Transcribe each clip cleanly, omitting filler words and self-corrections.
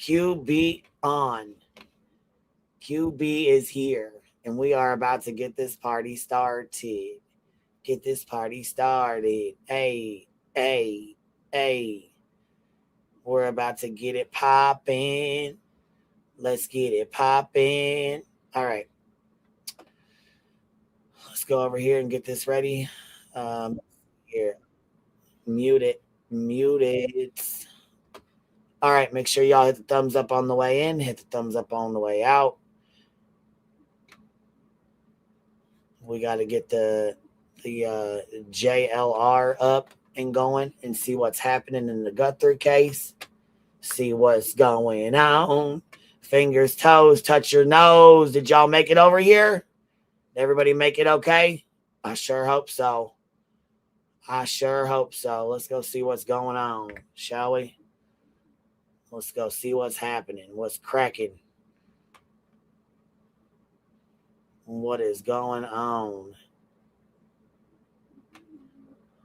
QB on. QB is here, and we are about to get this party started. Get this party started. Hey, hey, hey. We're about to get it popping. Let's get it popping. All right. Let's go over here and get this ready. Here. Mute it. Mute it. All right. Make sure y'all hit the thumbs up on the way in. Hit the thumbs up on the way out. We got to get the JLR up and going and see what's happening in the Guthrie case. See what's going on. Fingers, toes, touch your nose. Did y'all make it over here? Did everybody make it okay? I sure hope so. I sure hope so. Let's go see what's going on, shall we? Let's go see what's happening. What's cracking? What is going on?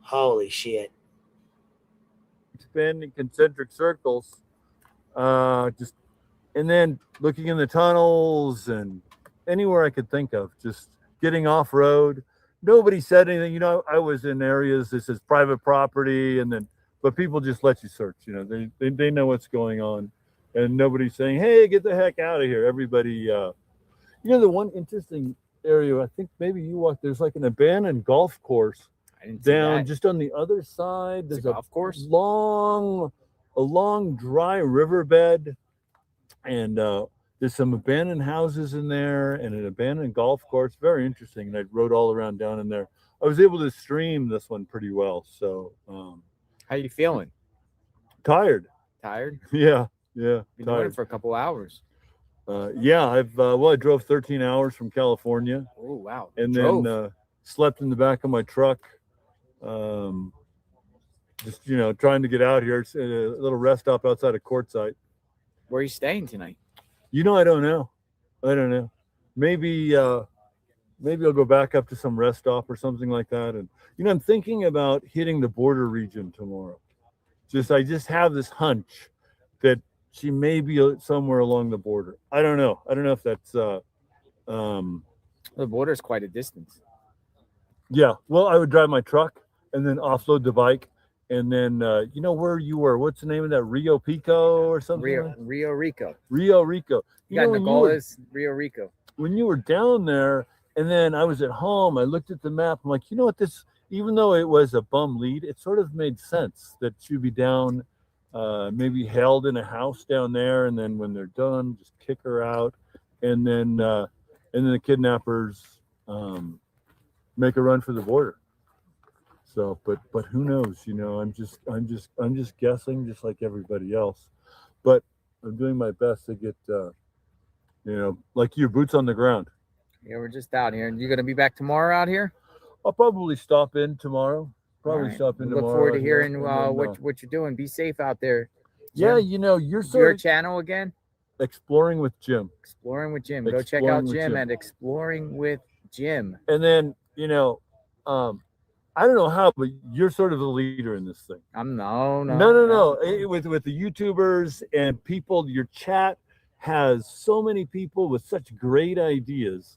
Holy shit. Expanding concentric circles. And then looking in the tunnels and anywhere I could think of, just getting off road. Nobody said anything. You know, I was in areas that says private property, but people just let you search. You know, they know what's going on, and nobody's saying, "Hey, get the heck out of here." Everybody, you know, the one interesting area, I think maybe you walked. There's like an abandoned golf course down just on the other side. There's a golf course, a long dry riverbed, and there's some abandoned houses in there and an abandoned golf course. Very interesting. And I rode all around down in there. I was able to stream this one pretty well. So, how you feeling? Tired. Tired? Yeah. Been doing it for a couple hours. Yeah, I drove 13 hours from California. Oh wow! And then slept in the back of my truck. Just trying to get out here. It's a little rest stop outside of Quartzsite. Where are you staying tonight? I don't know. Maybe I'll go back up to some rest stop or something like that. And I'm thinking about hitting the border region tomorrow. I just have this hunch that she may be somewhere along the border. I don't know. I don't know if that's the border is quite a distance. Yeah. Well, I would drive my truck and then offload the bike. And then, where you were, what's the name of that? Rio Pico or something? Rio Rico. Rio Rico. You got Nogales, Rio Rico. When you were down there, and then I was at home, I looked at the map. I'm like, even though it was a bum lead, it sort of made sense that she'd be down, maybe held in a house down there. And then when they're done, just kick her out. And then the kidnappers make a run for the border. So, but who knows? I'm just guessing, just like everybody else. But I'm doing my best to get, like you, boots on the ground. Yeah, we're just out here. And you're gonna be back tomorrow out here? I'll probably stop in tomorrow. Look forward to hearing what you're doing. Be safe out there, Jim. Yeah, your channel again. Exploring with Jim. Go check out Jim at Exploring with Jim. And then I don't know how, but you're sort of the leader in this thing. No. With the YouTubers and people, your chat has so many people with such great ideas.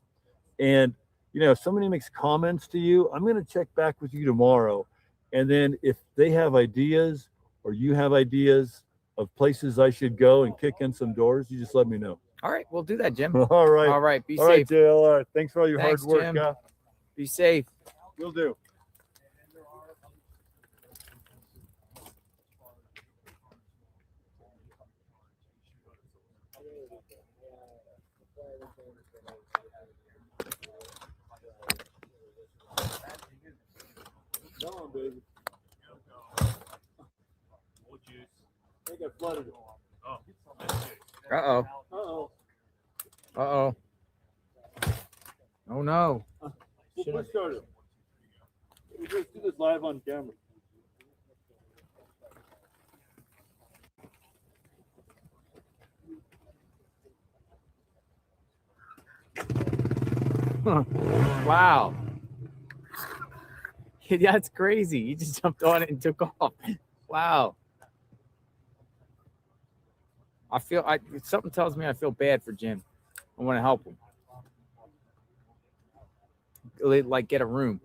And, if somebody makes comments to you, I'm going to check back with you tomorrow. And then if they have ideas or you have ideas of places I should go and kick in some doors, you just let me know. All right, we'll do that, Jim. All right. Be safe. All right, JLR. Thanks for all your hard work. Jim. Be safe. Will do. Come on, baby. More juice. I think I flooded it. Uh-oh. Oh, no. We'll push start it. Let's do this live on camera. Wow. That's crazy. You just jumped on it and took off. Wow. Something tells me I feel bad for Jim. I want to help him. Like get a room.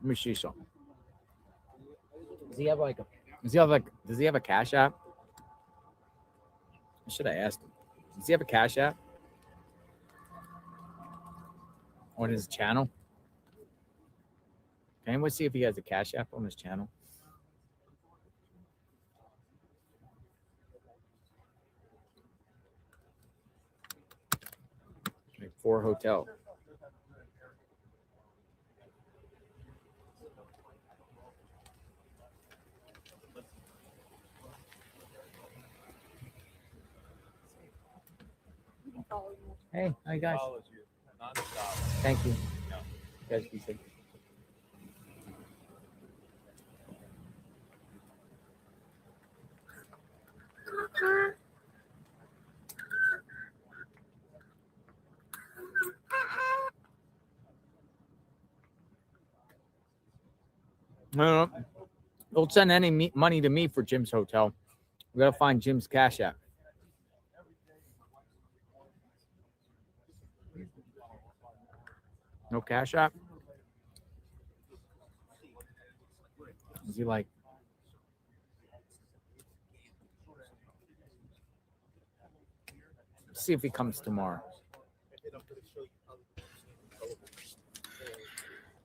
Let me see something. Does he have a Cash App? I should have asked him. Does he have a Cash App on his channel? Can anyone see if he has a Cash App on his channel? Like 4 Hotel. Hey, hi guys. Thank you. You guys be safe. No. Don't send any money to me for Jim's hotel. We gotta find Jim's Cash App. No Cash App? Is he like? See if he comes tomorrow.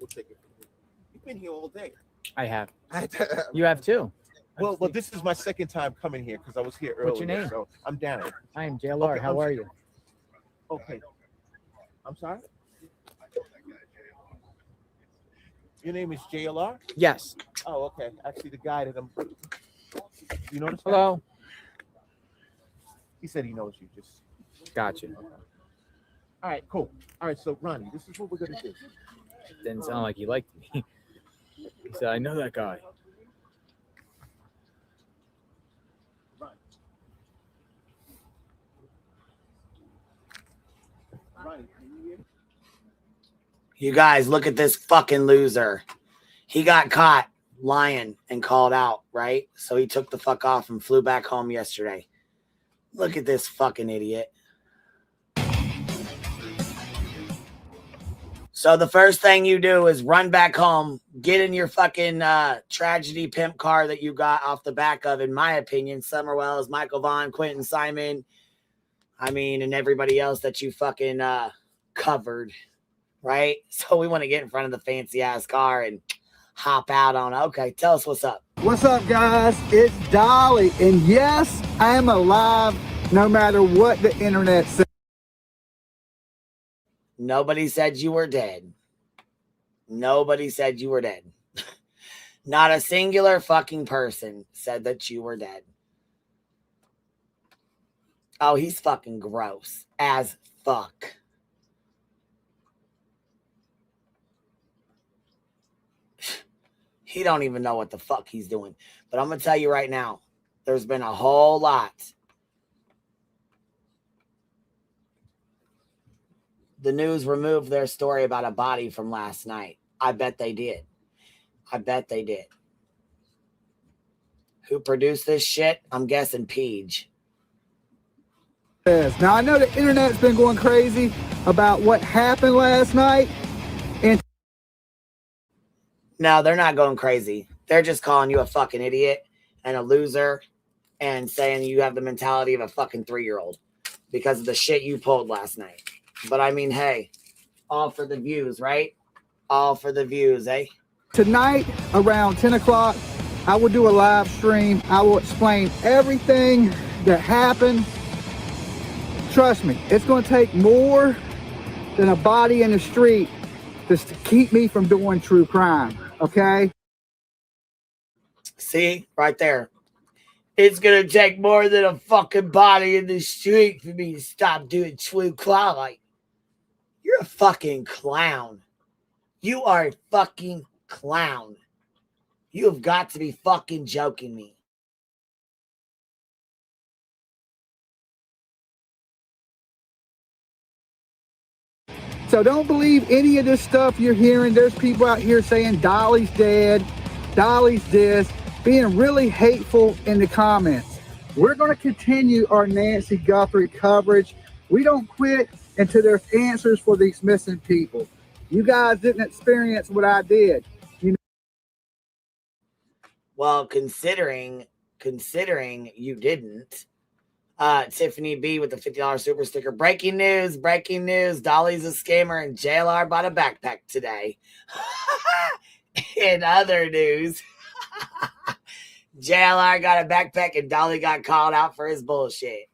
You've been here all day. I have. You have too. Well, this is my second time coming here because I was here earlier. What's your name? So I'm Danny. I am JLR. Okay, How are you? Okay. I'm sorry? Your name is JLR? Yes. Oh, okay. Actually, the guy that you know this guy? Hello. He said he knows you. Just Gotcha. all right, cool. All right, so Ronnie, this is what we're gonna do. Didn't sound like he liked me. He said, I know that guy. Ronnie, can you hear me? You guys, look at this fucking loser. He got caught lying and called out, right? So he took the fuck off and flew back home yesterday. Look at this fucking idiot. So the first thing you do is run back home, get in your fucking tragedy pimp car that you got off the back of, in my opinion, Summer Wells, Michael Vaughn, Quentin Simon, and everybody else that you fucking covered, right? So we want to get in front of the fancy ass car and hop out on. Okay, tell us what's up. What's up, guys? It's Dolly, and yes, I am alive no matter what the internet says. Nobody said you were dead. Nobody said you were dead. Not a singular fucking person said that you were dead. Oh, he's fucking gross as fuck. He don't even know what the fuck he's doing. But I'm going to tell you right now, there's been a whole lot. The news removed their story about a body from last night. I bet they did. I bet they did. Who produced this shit? I'm guessing Peach. Now, I know the internet's been going crazy about what happened last night. And No, they're not going crazy. They're just calling you a fucking idiot and a loser and saying you have the mentality of a fucking 3-year-old because of the shit you pulled last night. But I mean, hey, all for the views, right? All for the views, eh? tonight around 10 o'clock, I will do a live stream. I will explain everything that happened. Trust me, it's going to take more than a body in the street just to keep me from doing true crime, okay? See, right there. It's going to take more than a fucking body in the street for me to stop doing true crime. Like, you're a fucking clown. You are a fucking clown. You have got to be fucking joking me. So don't believe any of this stuff you're hearing. There's people out here saying Dolly's dead, Dolly's this. being really hateful in the comments. We're going to continue our Nancy Guthrie coverage. We don't quit until there's answers for these missing people. You guys didn't experience what I did. Well, considering you didn't, Tiffany B with the $50 super sticker. Breaking news, Dolly's a scammer and JLR bought a backpack today. In other news, JLR got a backpack and Dolly got called out for his bullshit.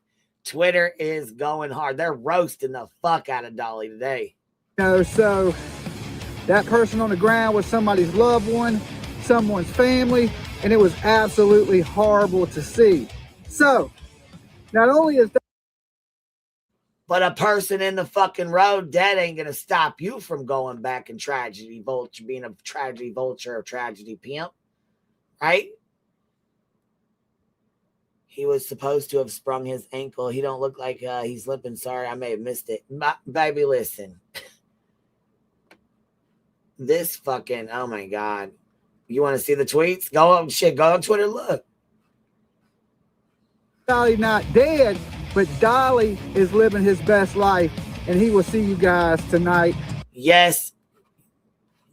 Twitter is going hard. They're roasting the fuck out of Dolly today. So that person on the ground was somebody's loved one, someone's family, and it was absolutely horrible to see. So not only is that, but a person in the fucking road dead ain't gonna stop you from going back and tragedy vulture, being a tragedy vulture or tragedy pimp, right? He was supposed to have sprung his ankle. He don't look like he's limping. Sorry, I may have missed it. Baby, listen. This fucking, oh my God. You want to see the tweets? Go on Twitter, look. Dolly not dead, but Dolly is living his best life, and he will see you guys tonight. Yes,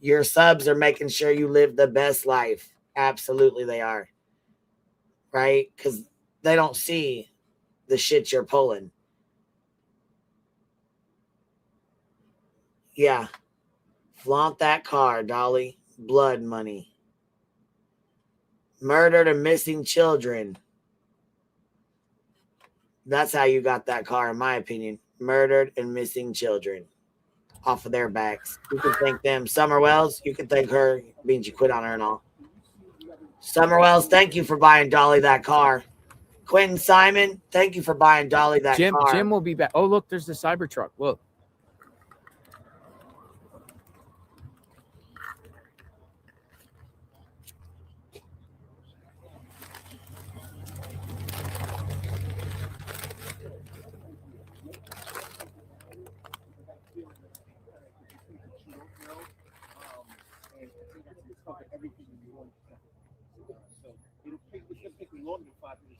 your subs are making sure you live the best life. Absolutely they are. Right? Because they don't see the shit you're pulling. Yeah. Flaunt that car, Dolly. Blood money. Murdered and missing children. That's how you got that car, in my opinion. Murdered and missing children. Off of their backs. You can thank them. Summer Wells, you can thank her. Means you quit on her and all. Summer Wells, thank you for buying Dolly that car. Quentin Simon, thank you for buying Dolly that car. Jim will be back. Oh, look, there's the Cybertruck. Look.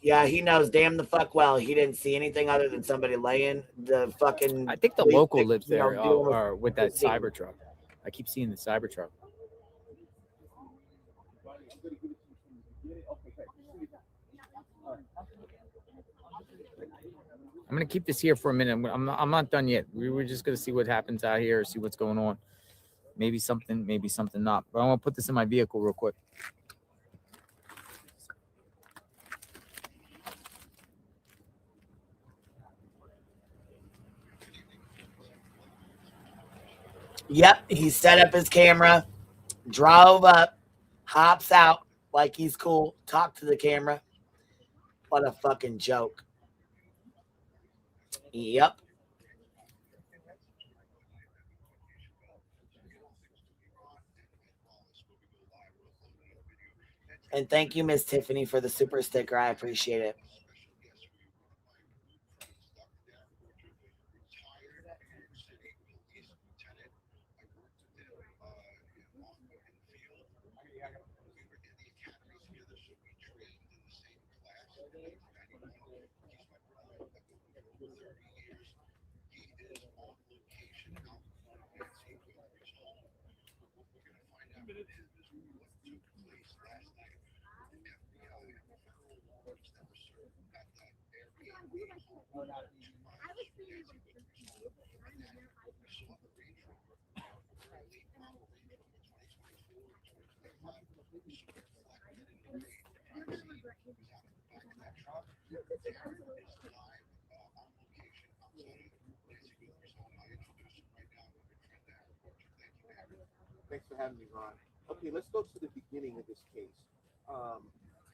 Yeah, he knows damn the fuck well. He didn't see anything other than somebody laying the fucking. I think the local lives there or with that Cybertruck. I keep seeing the Cybertruck. I'm gonna keep this here for a minute. I'm not done yet. We were just gonna see what happens out here, see what's going on. Maybe something not. But I'm gonna put this in my vehicle real quick. Yep, he set up his camera, drove up, hops out like he's cool, talked to the camera. What a fucking joke. Yep. And thank you, Miss Tiffany, for the super sticker. I appreciate it. Thanks for having me, Ron. Okay, let's go to the beginning of this case.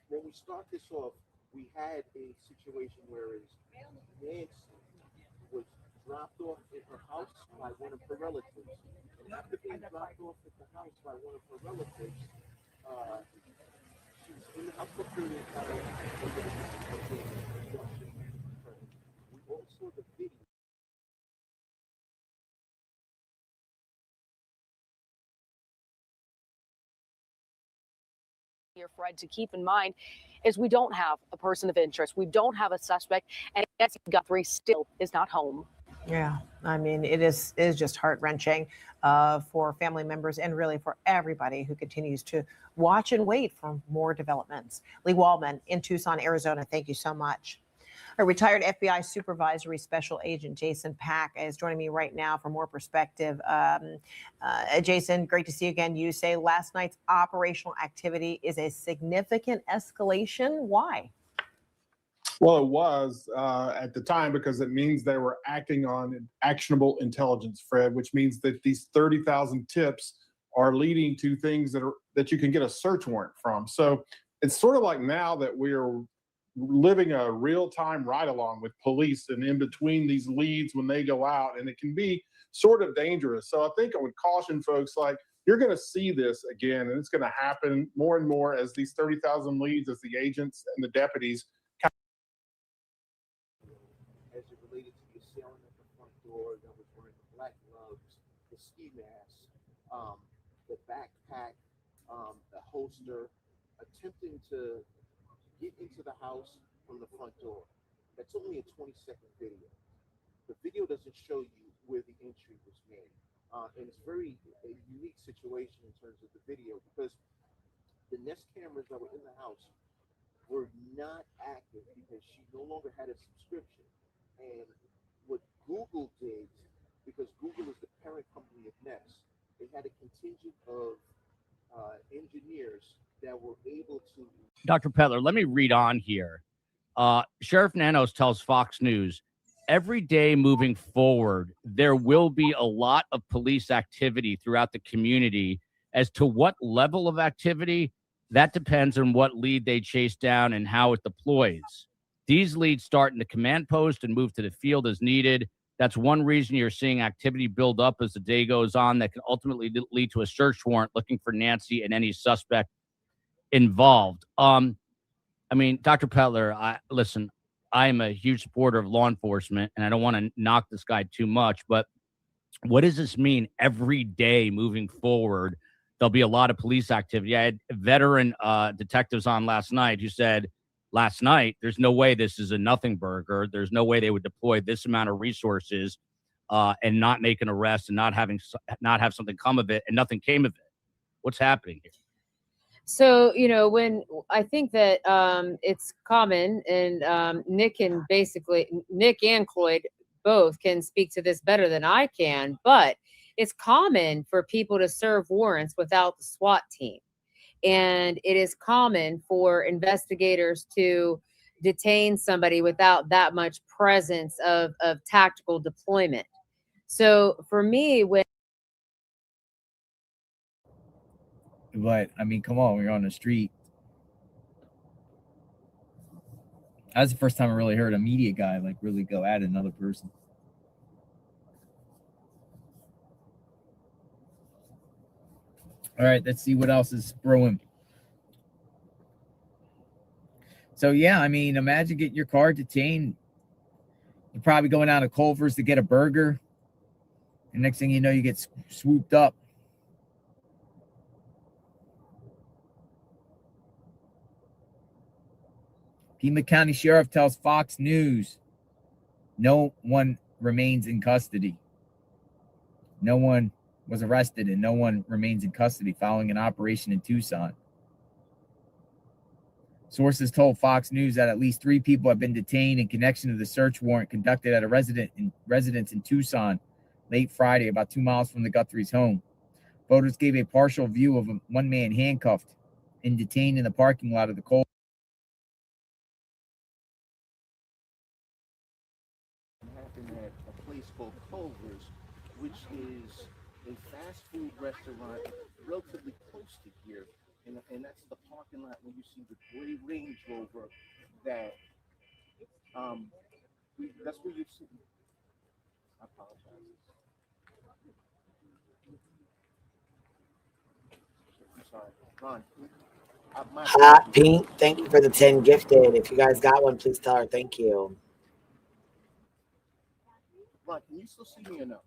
When we start this off, we had a situation where Nancy was dropped off at her house by one of her relatives. And after being dropped off at the house by one of her relatives, she was in the house for the entire We all saw the video. here, Fred, to keep in mind is we don't have a person of interest. We don't have a suspect, and Nancy Guthrie still is not home. Yeah, I mean, it is just heart-wrenching for family members and really for everybody who continues to watch and wait for more developments. Lee Wallman in Tucson, Arizona, thank you so much. A retired FBI supervisory special agent Jason Pack is joining me right now for more perspective. Jason, great to see you again. You say last night's operational activity is a significant escalation. Why? Well, it was at the time because it means they were acting on actionable intelligence, Fred, which means that these 30,000 tips are leading to things that you can get a search warrant from. So it's sort of like now that we're living a real-time ride-along with police and in between these leads when they go out, and it can be sort of dangerous. So I think I would caution folks, like, you're going to see this again, and it's going to happen more and more as these 30,000 leads, as the agents and the deputies. As it related to the assailant at the front door that was wearing the black gloves, the ski mask, the backpack, the holster, attempting to get into the house from the front door. That's only a 20-second video. The video doesn't show you where the entry was made. And it's a unique situation in terms of the video because the Nest cameras that were in the house were not active because she no longer had a subscription. And what Google did, because Google is the parent company of Nest, they had a contingent of engineers that were able to. Dr. Pettler, let me read on here. Sheriff Nanos tells Fox News, every day moving forward, there will be a lot of police activity throughout the community. As to what level of activity, that depends on what lead they chase down and how it deploys. These leads start in the command post and move to the field as needed. That's one reason you're seeing activity build up as the day goes on that can ultimately lead to a search warrant looking for Nancy and any suspect involved. I mean, Dr. Pettler, listen, I am a huge supporter of law enforcement, and I don't want to knock this guy too much, but what does this mean every day moving forward? There'll be a lot of police activity. I had veteran detectives on last night who said, last night, there's no way this is a nothing burger. There's no way they would deploy this amount of resources and not make an arrest and not have something come of it, and nothing came of it. What's happening here? So, when I think that it's common, and Nick and Cloyd both can speak to this better than I can, but it's common for people to serve warrants without the SWAT team. And it is common for investigators to detain somebody without that much presence of tactical deployment. So for me, But I mean, come on, we're on the street. That's the first time I really heard a media guy like really go at another person. All right, let's see what else is brewing. So yeah, I mean, imagine getting your car detained. You're probably going out to Culver's to get a burger. And next thing you know, you get swooped up. Pima County Sheriff tells Fox News no one remains in custody. No one was arrested and no one remains in custody following an operation in Tucson. Sources told Fox News that at least 3 people have been detained in connection to the search warrant conducted at a residence in Tucson late Friday, about 2 miles from the Guthrie's home. Photos gave a partial view of one man handcuffed and detained in the parking lot of the Culver's. Happened at a place called Culver's, which is a fast food restaurant relatively close to here. And that's the parking lot where you see the gray Range Rover that that's where you see. I apologize. I'm sorry. Ron. Hot Pink, thank you for the 10 gifted. If you guys got one, please tell her thank you. Ron, can you still see me or no?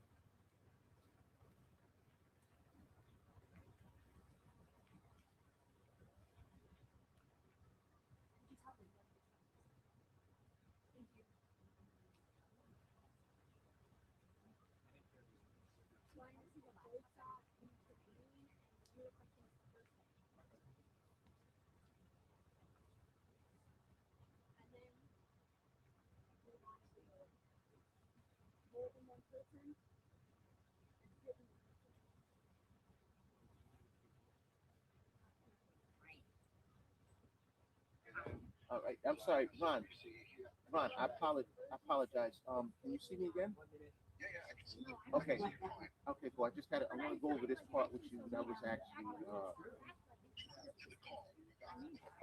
All right. I'm sorry, Ron. Ron, I apologize. Can you see me again? Okay. Okay, cool. I want to go over this part with you. That was actually,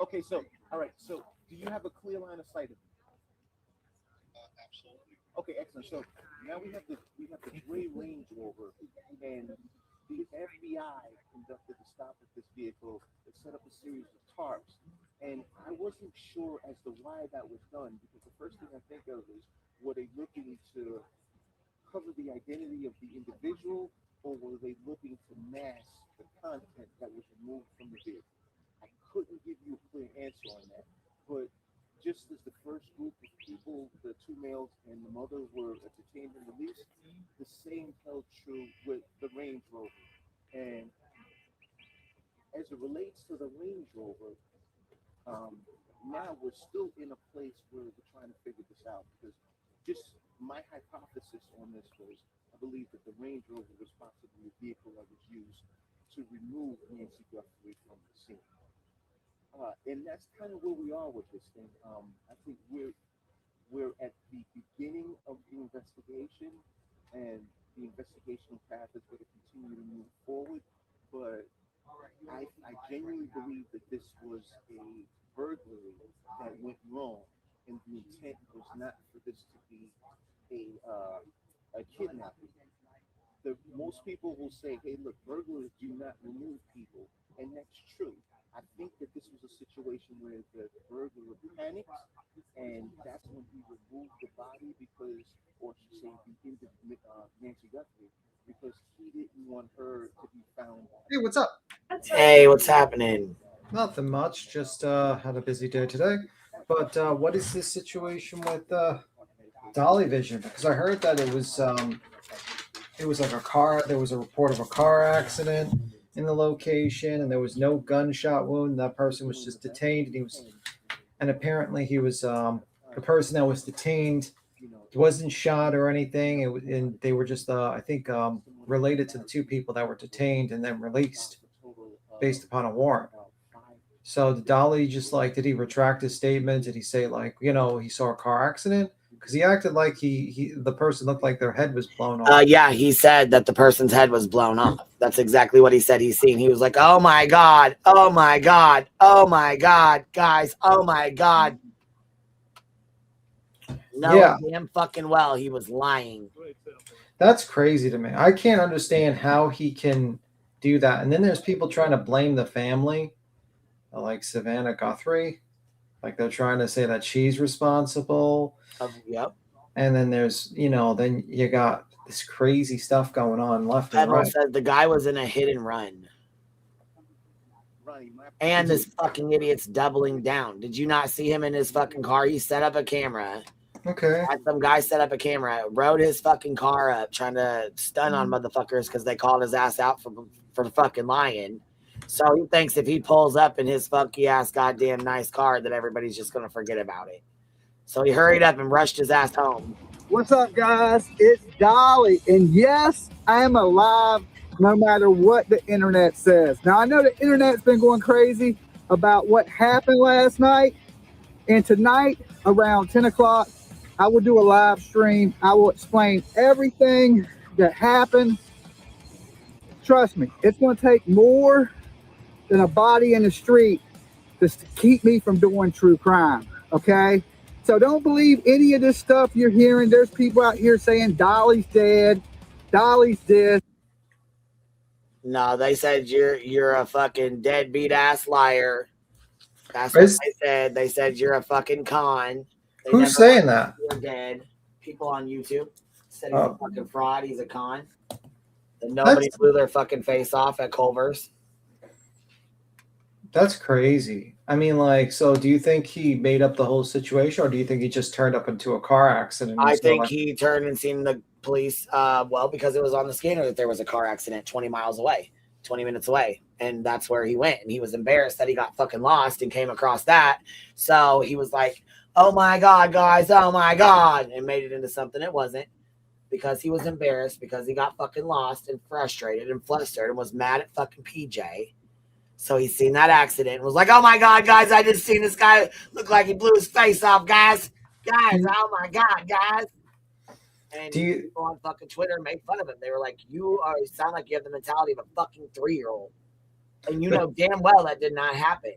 okay, so, all right. So, do you have a clear line of sight of me? Okay, excellent. So now we have the gray Range Rover, and the FBI conducted the stop of this vehicle. They set up a series of tarps, and I wasn't sure as to why that was done, because the first thing I think of is, were they looking to cover the identity of the individual, or were they looking to mask the content that was removed from the vehicle? I couldn't give you a clear answer on that, but just as the first group of people, the two males and the mother, were detained and released, the same held true with the Range Rover. And as it relates to the Range Rover, now we're still in a place where we're trying to figure this out, because just my hypothesis on this was, I believe that the Range Rover was possibly a vehicle that was used to remove Nancy Guthrie from the scene. And that's kind of where we are with this thing. I think we're at the beginning of the investigation, and the investigation path is going to continue to move forward. But I genuinely believe that this was a burglary that went wrong, and the intent was not for this to be a kidnapping. Most people will say, "Hey, look, burglars do not remove people," and that's true. I think that this was a situation where the burglar panicked, and that's when he removed the body, because, or I should say, Nancy Guthrie, because he didn't want her to be found. Hey, what's up? Hey, what's happening? Nothing much. Just had a busy day today. But what is this situation with Dolly Vision? Because I heard that it was like a car. There was a report of a car accident in the location, and there was no gunshot wound. That person was just detained, and apparently he was the person that was detained wasn't shot or anything. And they were just I think related to the two people that were detained and then released based upon a warrant. So did Dolly just did he retract his statement? Did he say he saw a car accident? Because he acted like the person looked like their head was blown off. Yeah, he said that the person's head was blown off. That's exactly what he said he's seen. He was like, "Oh my God, oh my God, oh my God, guys, oh my God." No, Yeah. damn fucking well, he was lying. That's crazy to me. I can't understand how he can do that. And then there's people trying to blame the family, like Savannah Guthrie. Like they're trying to say that she's responsible. Yep. And then there's, then you got this crazy stuff going on left and Federal right. said the guy was in a hit and run. And this fucking idiot's doubling down. Did you not see him in his fucking car? He set up a camera. Okay. Had some guy set up a camera, rode his fucking car up, trying to stun on motherfuckers because they called his ass out for fucking lying. So he thinks if he pulls up in his funky ass goddamn nice car that everybody's just gonna forget about it. So he hurried up and rushed his ass home. What's up, guys? It's Dolly, and yes, I am alive no matter what the internet says. Now, I know the internet's been going crazy about what happened last night, and tonight around 10 o'clock, I will do a live stream. I will explain everything that happened. Trust me, it's going to take more than a body in the street just to keep me from doing true crime, okay? So don't believe any of this stuff you're hearing. There's people out here saying Dolly's dead, Dolly's this. No, they said you're a fucking deadbeat ass liar. That's what they said. They said you're a fucking con. Who's saying that? You're dead. People on YouTube said he's a fucking fraud. He's a con. And nobody blew their fucking face off at Culver's. That's crazy. I mean, so do you think he made up the whole situation, or do you think he just turned up into a car accident? I think he turned and seen the police, because it was on the scanner that there was a car accident 20 minutes away. And that's where he went. And he was embarrassed that he got fucking lost and came across that. So he was like, "Oh my God, guys, oh my God," and made it into something it wasn't. because he was embarrassed because he got fucking lost and frustrated and flustered and was mad at fucking PJ. So he seen that accident and was like, oh my God, guys, I just seen this guy look like he blew his face off, guys. Guys, oh my God, guys. And people on fucking Twitter made fun of him. They were like, you sound like you have the mentality of a fucking 3-year-old. And you know damn well that did not happen.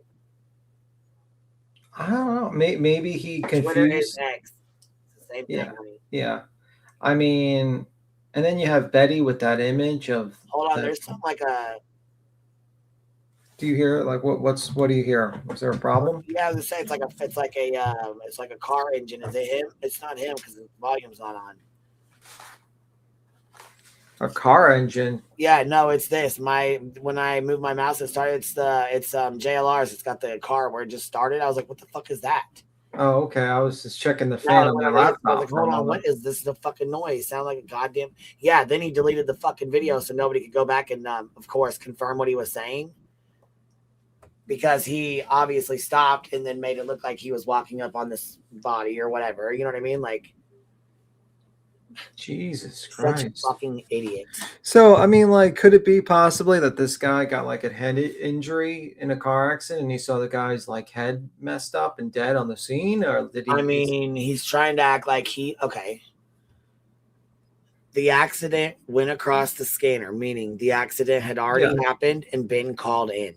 I don't know. Maybe he confused. Twitter is X. It's the same thing. Yeah. I mean, and then you have Betty with that image of. Hold on, there's some like a. Do you hear like what do you hear? Was there a problem? Yeah, I was gonna say it's like a car engine. Is it him? It's not him because the volume's not on. A car engine. Yeah, no, it's this. When I move my mouse, it's JLR's. It's got the car where it just started. I was like, what the fuck is that? Oh, okay. I was just checking the fan on my laptop. I was like, hold on, what is this? The fucking noise? Sound like a goddamn. Yeah. Then he deleted the fucking video so nobody could go back and, of course, confirm what he was saying. Because he obviously stopped and then made it look like he was walking up on this body or whatever. You know what I mean? Like. Jesus Christ. Such a fucking idiot. So, I mean, like, could it be possibly that this guy got like a head injury in a car accident and he saw the guy's like head messed up and dead on the scene? Or did he? I mean, he's trying to act like okay. The accident went across the scanner, meaning the accident had already happened and been called in.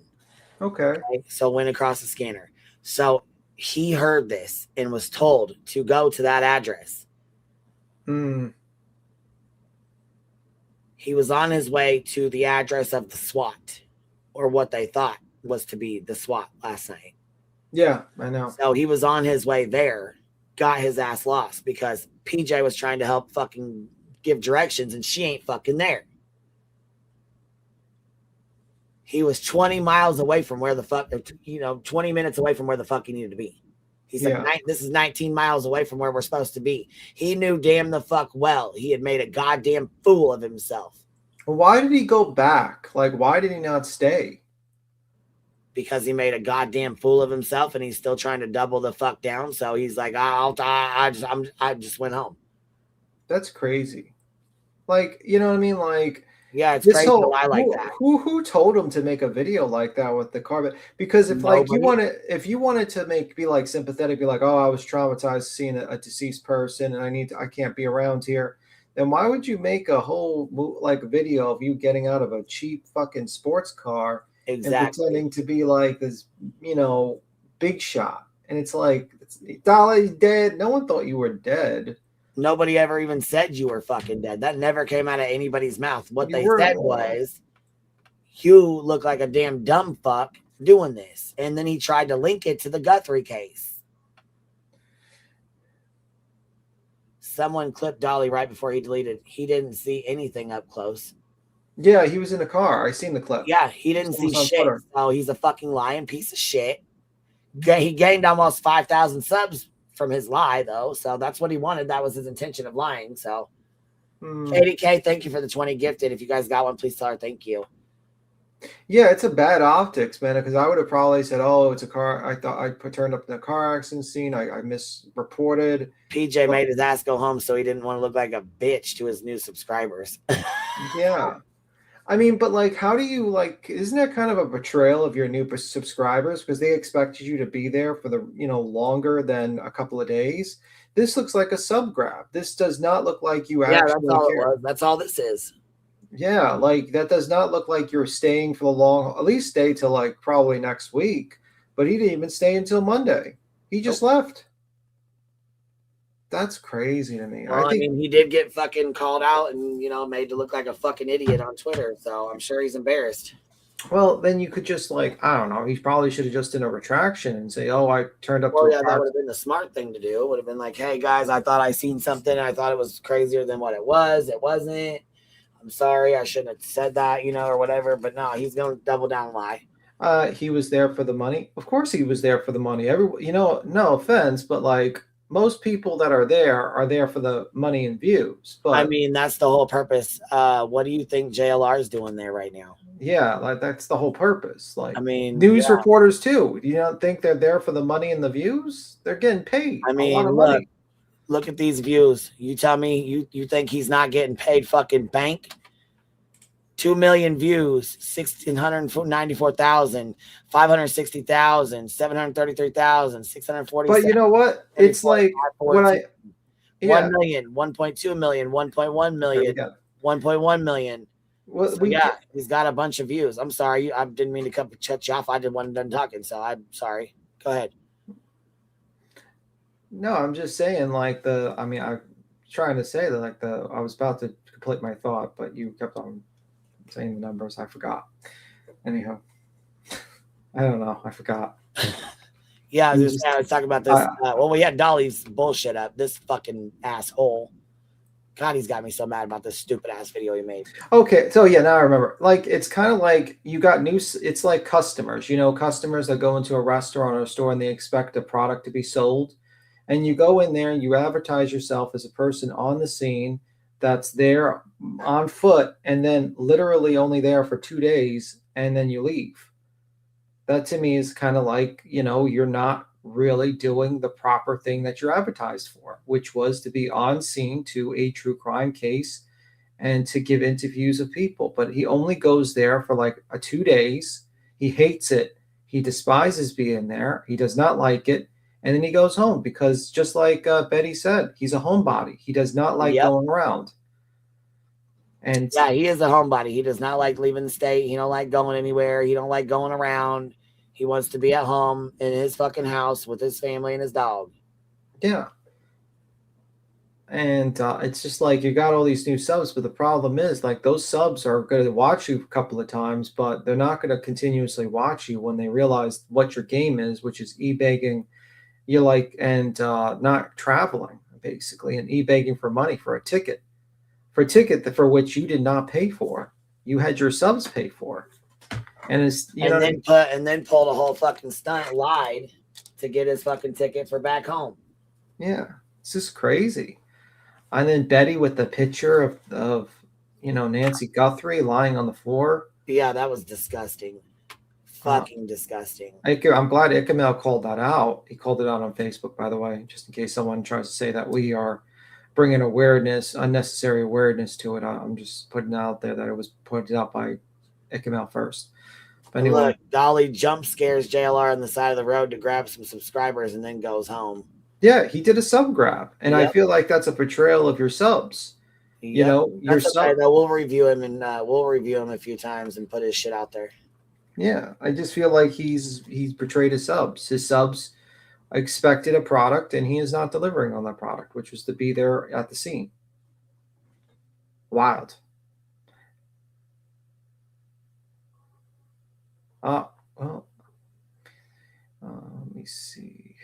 Okay. Right? So went across the scanner. So he heard this and was told to go to that address. He was on his way to the address of the SWAT, or what they thought was to be the SWAT last night. Yeah, I know. So he was on his way there, got his ass lost because PJ was trying to help fucking give directions and she ain't fucking there. He was 20 miles away from where the fuck, 20 minutes away from where the fuck he needed to be. He said, this is 19 miles away from where we're supposed to be. He knew damn the fuck well he had made a goddamn fool of himself. Well, why did he go back? Like, why did he not stay? Because he made a goddamn fool of himself and he's still trying to double the fuck down. So he's like, I just went home. That's crazy. Like, you know what I mean? Like, yeah, it's crazy to lie like that. Who told him to make a video like that with the car? Because if like if you wanted to be like sympathetic, be like, oh, I was traumatized seeing a deceased person and I can't be around here, then why would you make a whole like video of you getting out of a cheap fucking sports car and pretending to be like this, big shot? And it's like, Dolly's dead. No one thought you were dead. Nobody ever even said you were fucking dead. That never came out of anybody's mouth. What they said was, you look like a damn dumb fuck doing this. And then he tried to link it to the Guthrie case. Someone clipped Dolly right before he deleted. He didn't see anything up close. Yeah, he was in the car. I seen the clip. Yeah, he didn't see shit. Oh, he's a fucking lying piece of shit. He gained almost 5,000 subs from his lie, though, so that's what he wanted. That was his intention of lying. So Katie K, thank you for the 20 gifted. If you guys got one, please tell her thank you. Yeah, it's a bad optics, man, because I would have probably said, oh, it's a car. I thought I turned up the car accident scene. I misreported. PJ made his ass go home so he didn't want to look like a bitch to his new subscribers. Yeah. I mean, but like, how do you isn't that kind of a betrayal of your new subscribers because they expected you to be there for the, longer than a couple of days? This looks like a sub grab. This does not look like you actually. Yeah, that's all it was. That's all this is. Yeah, like that does not look like you're staying for the long, at least stay till like probably next week. But he didn't even stay until Monday. He just left. That's crazy to me. Well, I mean, he did get fucking called out and, made to look like a fucking idiot on Twitter. So I'm sure he's embarrassed. Well, then you could just I don't know. He probably should have just done a retraction and say, oh, I turned up. Well, yeah, that would have been the smart thing to do. It would have been like, hey, guys, I thought I seen something. I thought it was crazier than what it was. It wasn't. I'm sorry. I shouldn't have said that, or whatever. But no, he's going to double down and lie. He was there for the money. Of course he was there for the money. No offense, but most people that are there for the money and views. But I mean, that's the whole purpose. What do you think JLR is doing there right now? Yeah, that's the whole purpose. News reporters too. You don't think they're there for the money and the views? They're getting paid. I mean, look, Look at these views. You tell me you think he's not getting paid fucking bank? 2 million views, 1,694,000, 560,000, 733,000, 640. But you know what? It's like what I 1 million, 1.2 million, 1.1 million, 1.1 million. Well, So, yeah, he's got a bunch of views. I'm sorry. I didn't mean to cut you off. I didn't want to done talking, so I'm sorry. Go ahead. No, I'm just saying, like, I'm trying to say that, like, I was about to complete my thought, but you kept on saying the numbers. I forgot. Anyhow, I don't know. I forgot. Yeah, I was talking about this. Well, we had Dolly's bullshit up. This fucking asshole. God, he's got me so mad about this stupid ass video he made. Okay, so yeah, now I remember. Like, it's kind of like you got it's like customers, customers that go into a restaurant or a store and they expect a product to be sold. And you go in there and you advertise yourself as a person on the scene that's there on foot and then literally only there for 2 days and then you leave. That to me is kind of like, you're not really doing the proper thing that you're advertised for, which was to be on scene to a true crime case and to give interviews of people. But he only goes there for like 2 days. He hates it. He despises being there. He does not like it. And then he goes home because just like Betty said, he's a homebody. He does not like going around. And yeah, he is a homebody. He does not like leaving the state. He don't like going anywhere. He don't like going around. He wants to be at home in his fucking house with his family and his dog. Yeah. And it's just like you got all these new subs, but the problem is like those subs are going to watch you a couple of times, but they're not going to continuously watch you when they realize what your game is, which is e-begging. You like and not traveling basically, and e-begging for money for a ticket for which you did not pay for. You had your subs pay for, and it's and then pulled a whole fucking stunt, lied to get his fucking ticket for back home. Yeah, it's just crazy. And then Betty with the picture of Nancy Guthrie lying on the floor. Yeah, that was disgusting. Fucking disgusting. I'm glad Ikamel called that out. He called it out on Facebook, by the way, just in case someone tries to say that we are bringing unnecessary awareness to it. I'm just putting out there that it was pointed out by Ikamel first. But anyway, look, Dolly jump scares JLR on the side of the road to grab some subscribers and then goes home. Yeah, he did a sub grab, and I feel like that's a portrayal of your subs. Your okay, though. We'll review him and we'll review him a few times and put his shit out there. Yeah, I just feel like he's portrayed his subs. His subs expected a product, and he is not delivering on that product, which was to be there at the scene. Wild. Let me see.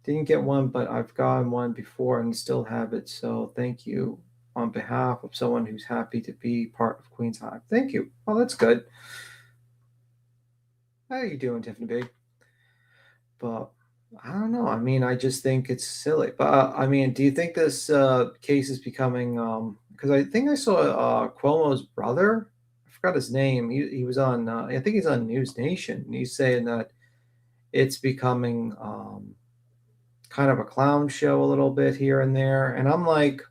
Didn't get one, but I've gotten one before and still have it. So thank you on behalf of someone who's happy to be part of Queen's Hive. Thank you. Oh, that's good. How are you doing, Tiffany B? But I don't know. I mean, I just think it's silly. But I mean, do you think this case is becoming? Because I think I saw Cuomo's brother. I forgot his name. He was on. I think he's on News Nation. And he's saying that it's becoming kind of a clown show a little bit here and there. And I'm like,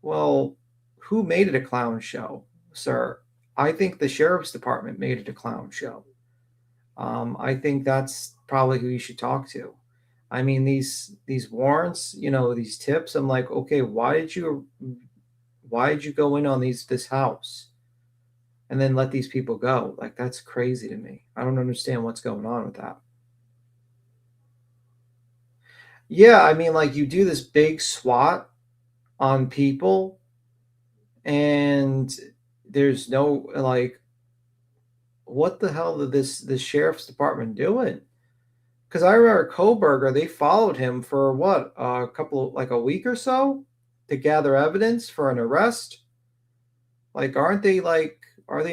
well, who made it a clown show, sir? I think the sheriff's department made it a clown show. I think that's probably who you should talk to. I mean, these warrants, these tips. I'm like, okay, why did you go in on this house, and then let these people go? Like, that's crazy to me. I don't understand what's going on with that. Yeah, I mean, like you do this big SWAT on people, and there's no like. What the hell did this sheriff's department doing? Because I remember Koberger, they followed him for what, a week or so to gather evidence for an arrest. Like, are they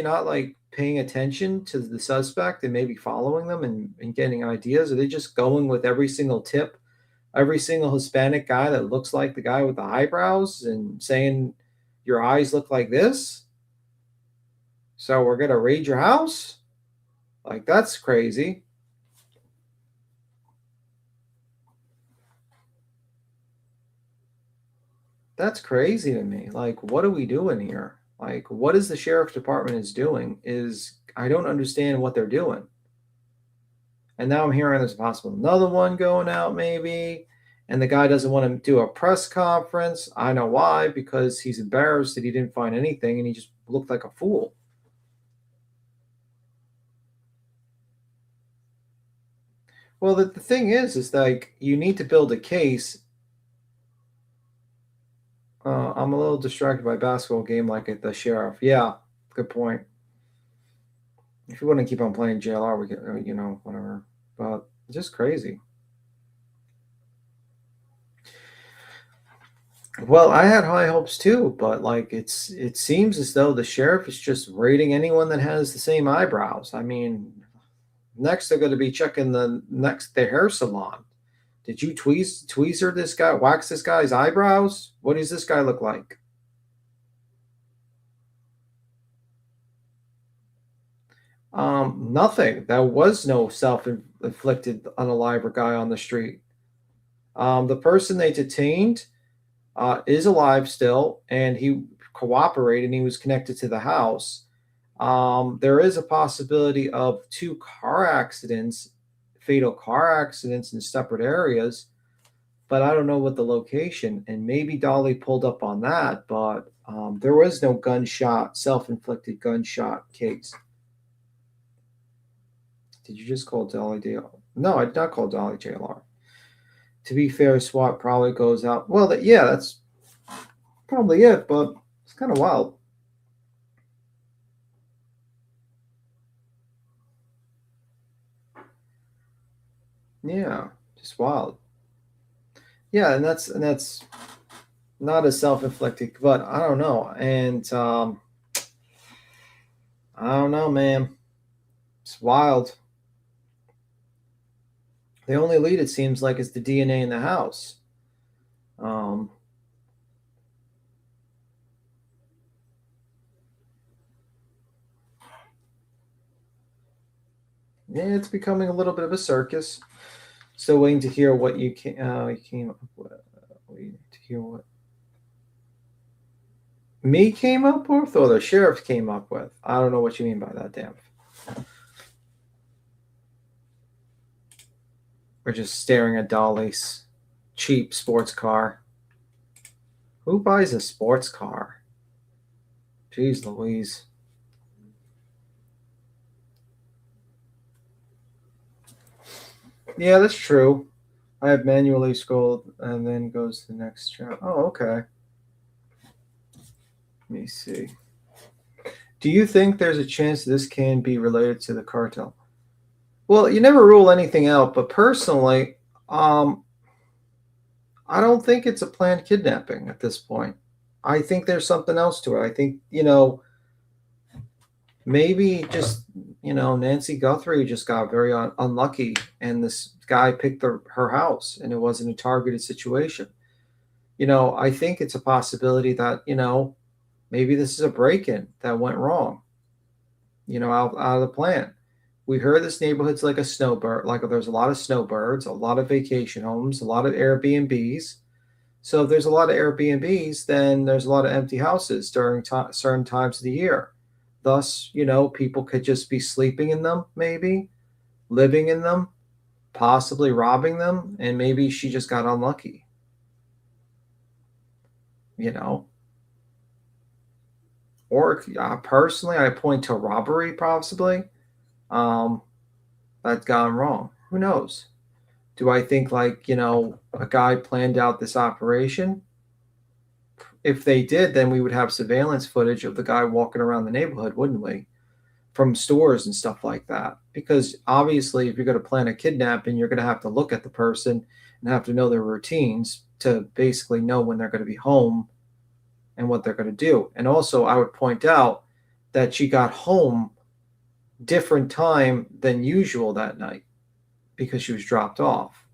not like paying attention to the suspect and maybe following them and getting ideas? Are they just going with every single tip, every single Hispanic guy that looks like the guy with the eyebrows and saying your eyes look like this? So we're going to raid your house? Like, that's crazy. That's crazy to me. Like, what are we doing here? Like, what is the sheriff's department is doing is I don't understand what they're doing. And now I'm hearing there's possible another one going out maybe. And the guy doesn't want to do a press conference. I know why, because he's embarrassed that he didn't find anything and he just looked like a fool. Well, the thing is like you need to build a case. I'm a little distracted by basketball game like at the sheriff. Yeah, good point. If you want to keep on playing JLR, we can, you know, whatever. But just crazy. Well, I had high hopes too, but like it seems as though the sheriff is just rating anyone that has the same eyebrows. I mean, next they're going to be checking the hair salon. Did you tweezer this guy, wax this guy's eyebrows? What does this guy look like? Nothing. There was no self-inflicted unaliver guy on the street. The person they detained is alive still, and he cooperated and he was connected to the house. There is a possibility of 2 fatal car accidents in separate areas, but I don't know what the location, and maybe Dolly pulled up on that, but there was no self-inflicted gunshot case. Did you just call Dolly DL? No, I did not call Dolly JLR. To be fair, SWAT probably goes out. Well, yeah, that's probably it, but it's kind of wild. Yeah, just wild. Yeah, and that's not a self-inflicted, but I don't know. And I don't know, man. It's wild. The only lead, it seems like, is the DNA in the house. Yeah, it's becoming a little bit of a circus. Still waiting to hear what you came up with. Waiting to hear what me came up with, or the sheriff came up with. I don't know what you mean by that, damn. We're just staring at Dolly's cheap sports car. Who buys a sports car? Jeez Louise. Yeah, that's true. I have manually scrolled and then goes to the next chapter. Oh, okay. Let me see. Do you think there's a chance this can be related to the cartel? Well, you never rule anything out, but personally, I don't think it's a planned kidnapping at this point. I think there's something else to it. I think, maybe just, Nancy Guthrie just got very unlucky, and this guy picked her house, and it wasn't a targeted situation. I think it's a possibility that, maybe this is a break-in that went wrong, out of the plan. We heard this neighborhood's like a snowbird, like there's a lot of snowbirds, a lot of vacation homes, a lot of Airbnbs. So if there's a lot of Airbnbs, then there's a lot of empty houses during certain times of the year. Thus, people could just be sleeping in them, maybe living in them, possibly robbing them, and maybe she just got unlucky. Or personally, I point to robbery, possibly. That's gone wrong. Who knows? Do I think a guy planned out this operation? If they did, then we would have surveillance footage of the guy walking around the neighborhood, wouldn't we? From stores and stuff like that. Because obviously, if you're going to plan a kidnapping, you're going to have to look at the person and have to know their routines to basically know when they're going to be home and what they're going to do. And also, I would point out that she got home different time than usual that night because she was dropped off.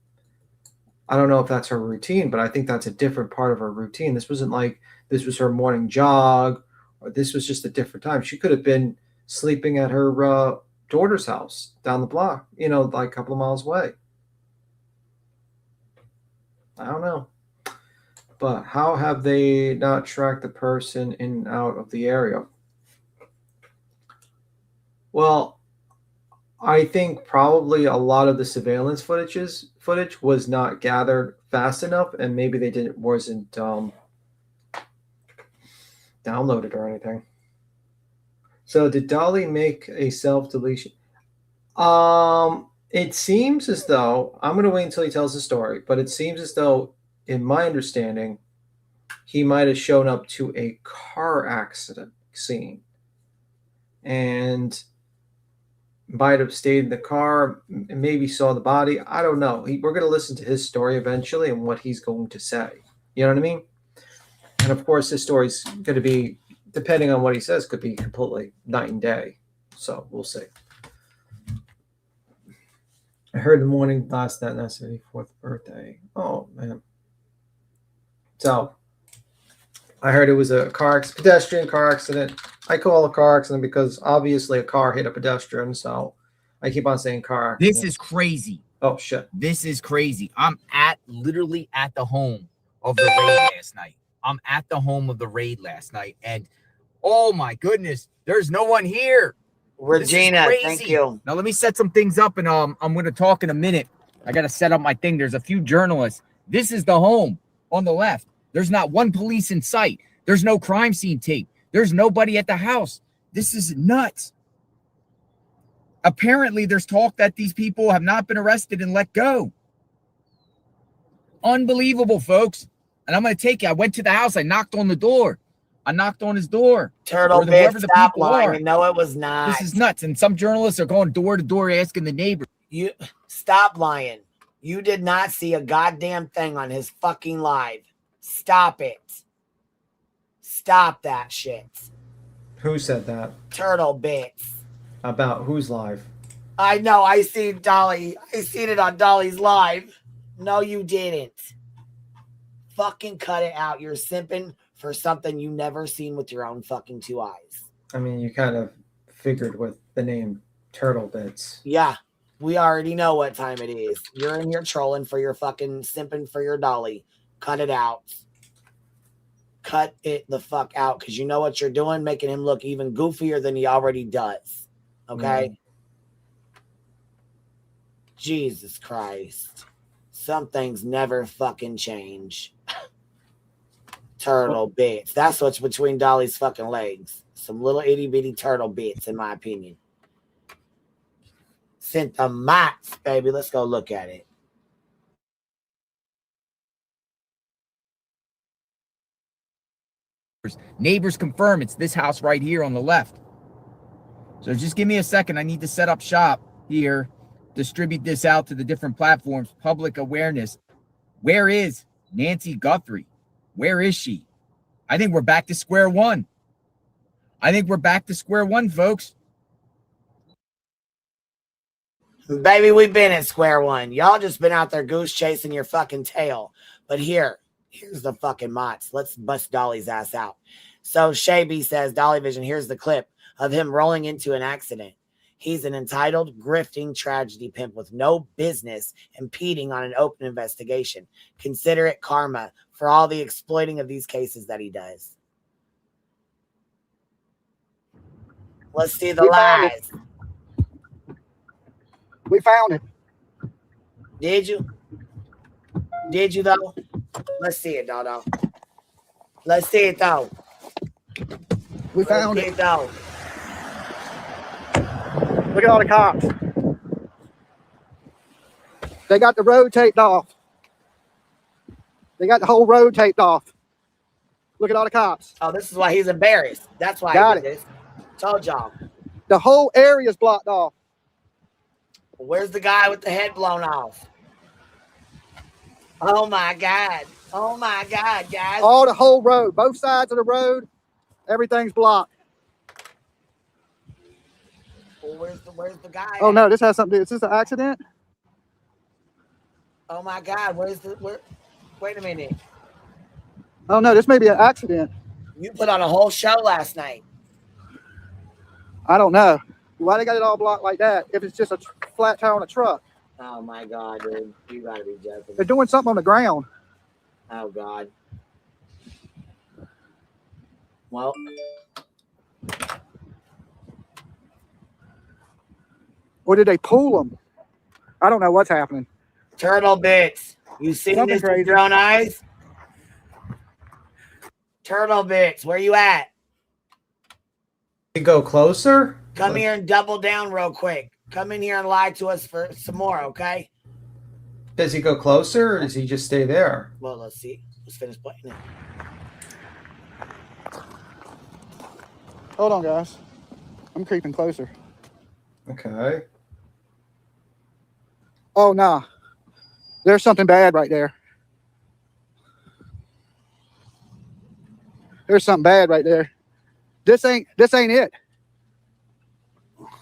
I don't know if that's her routine, but I think that's a different part of her routine. This wasn't like this was her morning jog, or this was just a different time. She could have been sleeping at her daughter's house down the block, like a couple of miles away. I don't know. But how have they not tracked the person in and out of the area? Well, I think probably a lot of the surveillance footage was not gathered fast enough, and maybe they wasn't downloaded or anything. So did Dolly make a self-deletion? It seems as though, I'm going to wait until he tells the story, but it seems as though, in my understanding, he might have shown up to a car accident scene and might have stayed in the car, maybe saw the body. I don't know. We're going to listen to his story eventually and what he's going to say. You know what I mean? And of course, his story's going to be, depending on what he says, could be completely night and day. So we'll see. I heard the morning last night, that's 84th birthday. Oh, man. So I heard it was a pedestrian car accident. I call it a car accident because obviously a car hit a pedestrian. So I keep on saying car accident. This is crazy. Oh, shit. This is crazy. I'm literally at the home of the raid last night. I'm at the home of the raid last night. And oh my goodness, there's no one here. Regina, thank you. Now let me set some things up, and I'm going to talk in a minute. I got to set up my thing. There's a few journalists. This is the home on the left. There's not one police in sight. There's no crime scene tape. There's nobody at the house. This is nuts. Apparently, there's talk that these people have not been arrested and let go. Unbelievable, folks. And I'm going to take you. I went to the house. I knocked on the door. I knocked on his door. Turtle bitch, stop lying. No, it was not. This is nuts. And some journalists are going door to door asking the neighbors. You stop lying. You did not see a goddamn thing on his fucking live. Stop it. Stop that shit. Who said that? Turtle bits. About who's live? I know. I see Dolly. I seen it on Dolly's live. No, you didn't. Fucking cut it out. You're simping for something you never seen with your own fucking two eyes. I mean, you kind of figured with the name Turtle Bits. Yeah, we already know what time it is. You're in here trolling for your fucking simping for your Dolly. Cut it out. Cut it the fuck out, because you know what you're doing, making him look even goofier than he already does. Okay? Jesus Christ. Some things never fucking change. Turtle bits. That's what's between Dolly's fucking legs. Some little itty bitty turtle bits, in my opinion. Sent the mats, baby. Let's go look at it. Neighbors confirm it's this house right here on the left. So just give me a second. I need to set up shop here, distribute this out to the different platforms, public awareness. Where is Nancy Guthrie? Where is she? I think we're back to square one. I think we're back to square one, folks. Baby, we've been at square one. Y'all just been out there goose chasing your fucking tail. But here's the fucking mots. Let's bust Dolly's ass out. So Shaby says, Dolly Vision, here's the clip of him rolling into an accident. He's an entitled, grifting tragedy pimp with no business impeding on an open investigation. Consider it karma for all the exploiting of these cases that he does. Let's see the lies. We found it. Did you? Did you, though? Let's see it, Dodo. Let's see it, though. We found it, though. Look at all the cops. They got the road taped off. They got the whole road taped off. Look at all the cops. Oh, this is why he's embarrassed. That's why got he did it. this. Told y'all. The whole area is blocked off. Where's the guy with the head blown off? Oh, my God. Oh, my God, guys. All the whole road, both sides of the road, everything's blocked. Well, where's the guy? Oh, no, this has something to do. Is this an accident? Oh, my God. Wait a minute. Oh, no, this may be an accident. You put on a whole show last night. I don't know. Why they got it all blocked like that if it's just a flat tire on a truck? Oh, my God, dude. You got to be joking. They're doing something on the ground. Oh, God. Well, or did they pull them? I don't know what's happening. turtle bits. You seen Something this with crazy. your own eyes? Turtle bits, where you at? You go closer? Come here and double down real quick. Come in here and lie to us for some more, okay? Does he go closer or does he just stay there? Well, let's see. Let's finish playing it. Hold on, guys. I'm creeping closer. Okay. Oh, nah. There's something bad right there. There's something bad right there. This ain't it.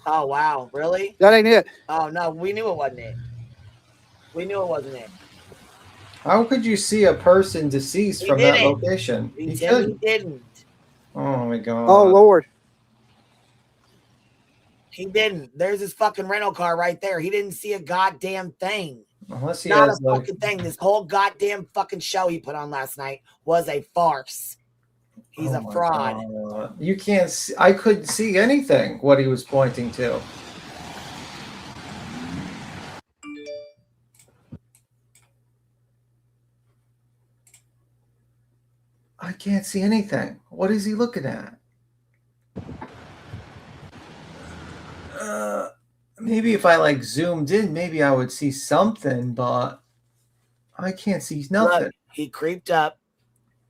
Oh, wow. Really? That ain't it. Oh, no. We knew it wasn't it. We knew it wasn't it. How could you see a person deceased He from that didn't. location? He didn't. Oh my god. Oh, Lord. He didn't. There's his fucking rental car right there. He didn't see a goddamn thing. Unless he Not has a fucking thing. This whole goddamn fucking show he put on last night was a farce. He's Oh a my fraud. God. You can't see, I couldn't see anything what he was pointing to. I can't see anything. What is he looking at? Maybe if I like zoomed in, maybe I would see something, but I can't see nothing. Look, he creeped up.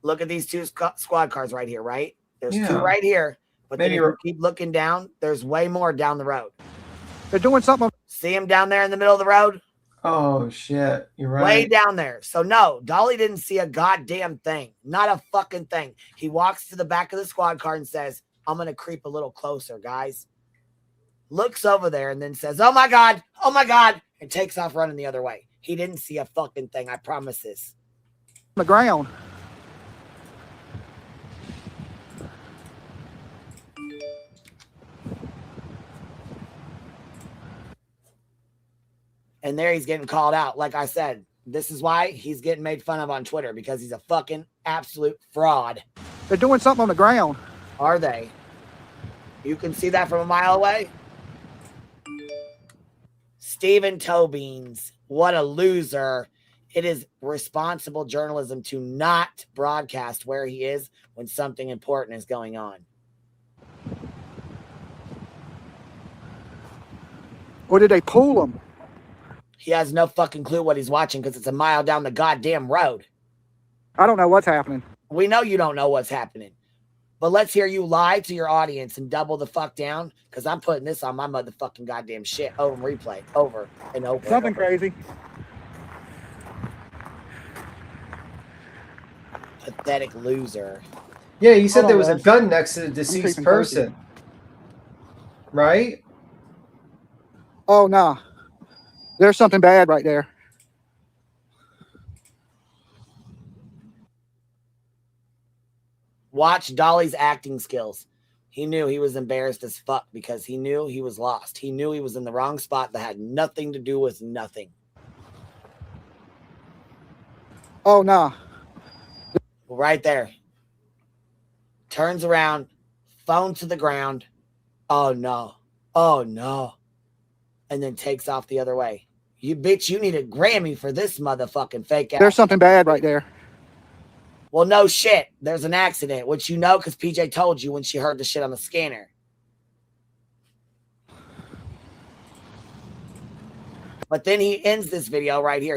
Look at these two squad cars right here, right? There's Yeah. two right here. But then Maybe if you keep looking down, there's way more down the road. They're doing something. See him down there in the middle of the road? Oh shit, you're right. Way down there. So no, Dolly didn't see a goddamn thing. Not a fucking thing. He walks to the back of the squad car and says, I'm going to creep a little closer, guys. Looks over there and then says, oh my God, and takes off running the other way. He didn't see a fucking thing. I promise this. On the ground. And there he's getting called out. Like I said, this is why he's getting made fun of on Twitter, because he's a fucking absolute fraud. They're doing something on the ground. Are they? You can see that from a mile away? Stephen Tobeans, what a loser. It is responsible journalism to not broadcast where he is when something important is going on. Or did they pull him? He has no fucking clue what he's watching because it's a mile down the goddamn road. I don't know what's happening. We know you don't know what's happening. But let's hear you lie to your audience and double the fuck down, because I'm putting this on my motherfucking goddamn shit over replay, over and over. Something and over. crazy. Pathetic loser. Yeah, you said Hold there on, was a guys. gun next to the deceased creeping closer. person. Right? Oh, nah. There's something bad right there. Watch Dolly's acting skills. He knew he was embarrassed as fuck because he knew he was lost. He knew he was in the wrong spot that had nothing to do with nothing. Oh, nah. Right there. Turns around, phone to the ground. Oh, no. Oh, no. And then takes off the other way. You bitch, you need a Grammy for this motherfucking fake ass. There's something bad right there. Well, no shit. There's an accident, which you know because PJ told you when she heard the shit on the scanner. But then he ends this video right here.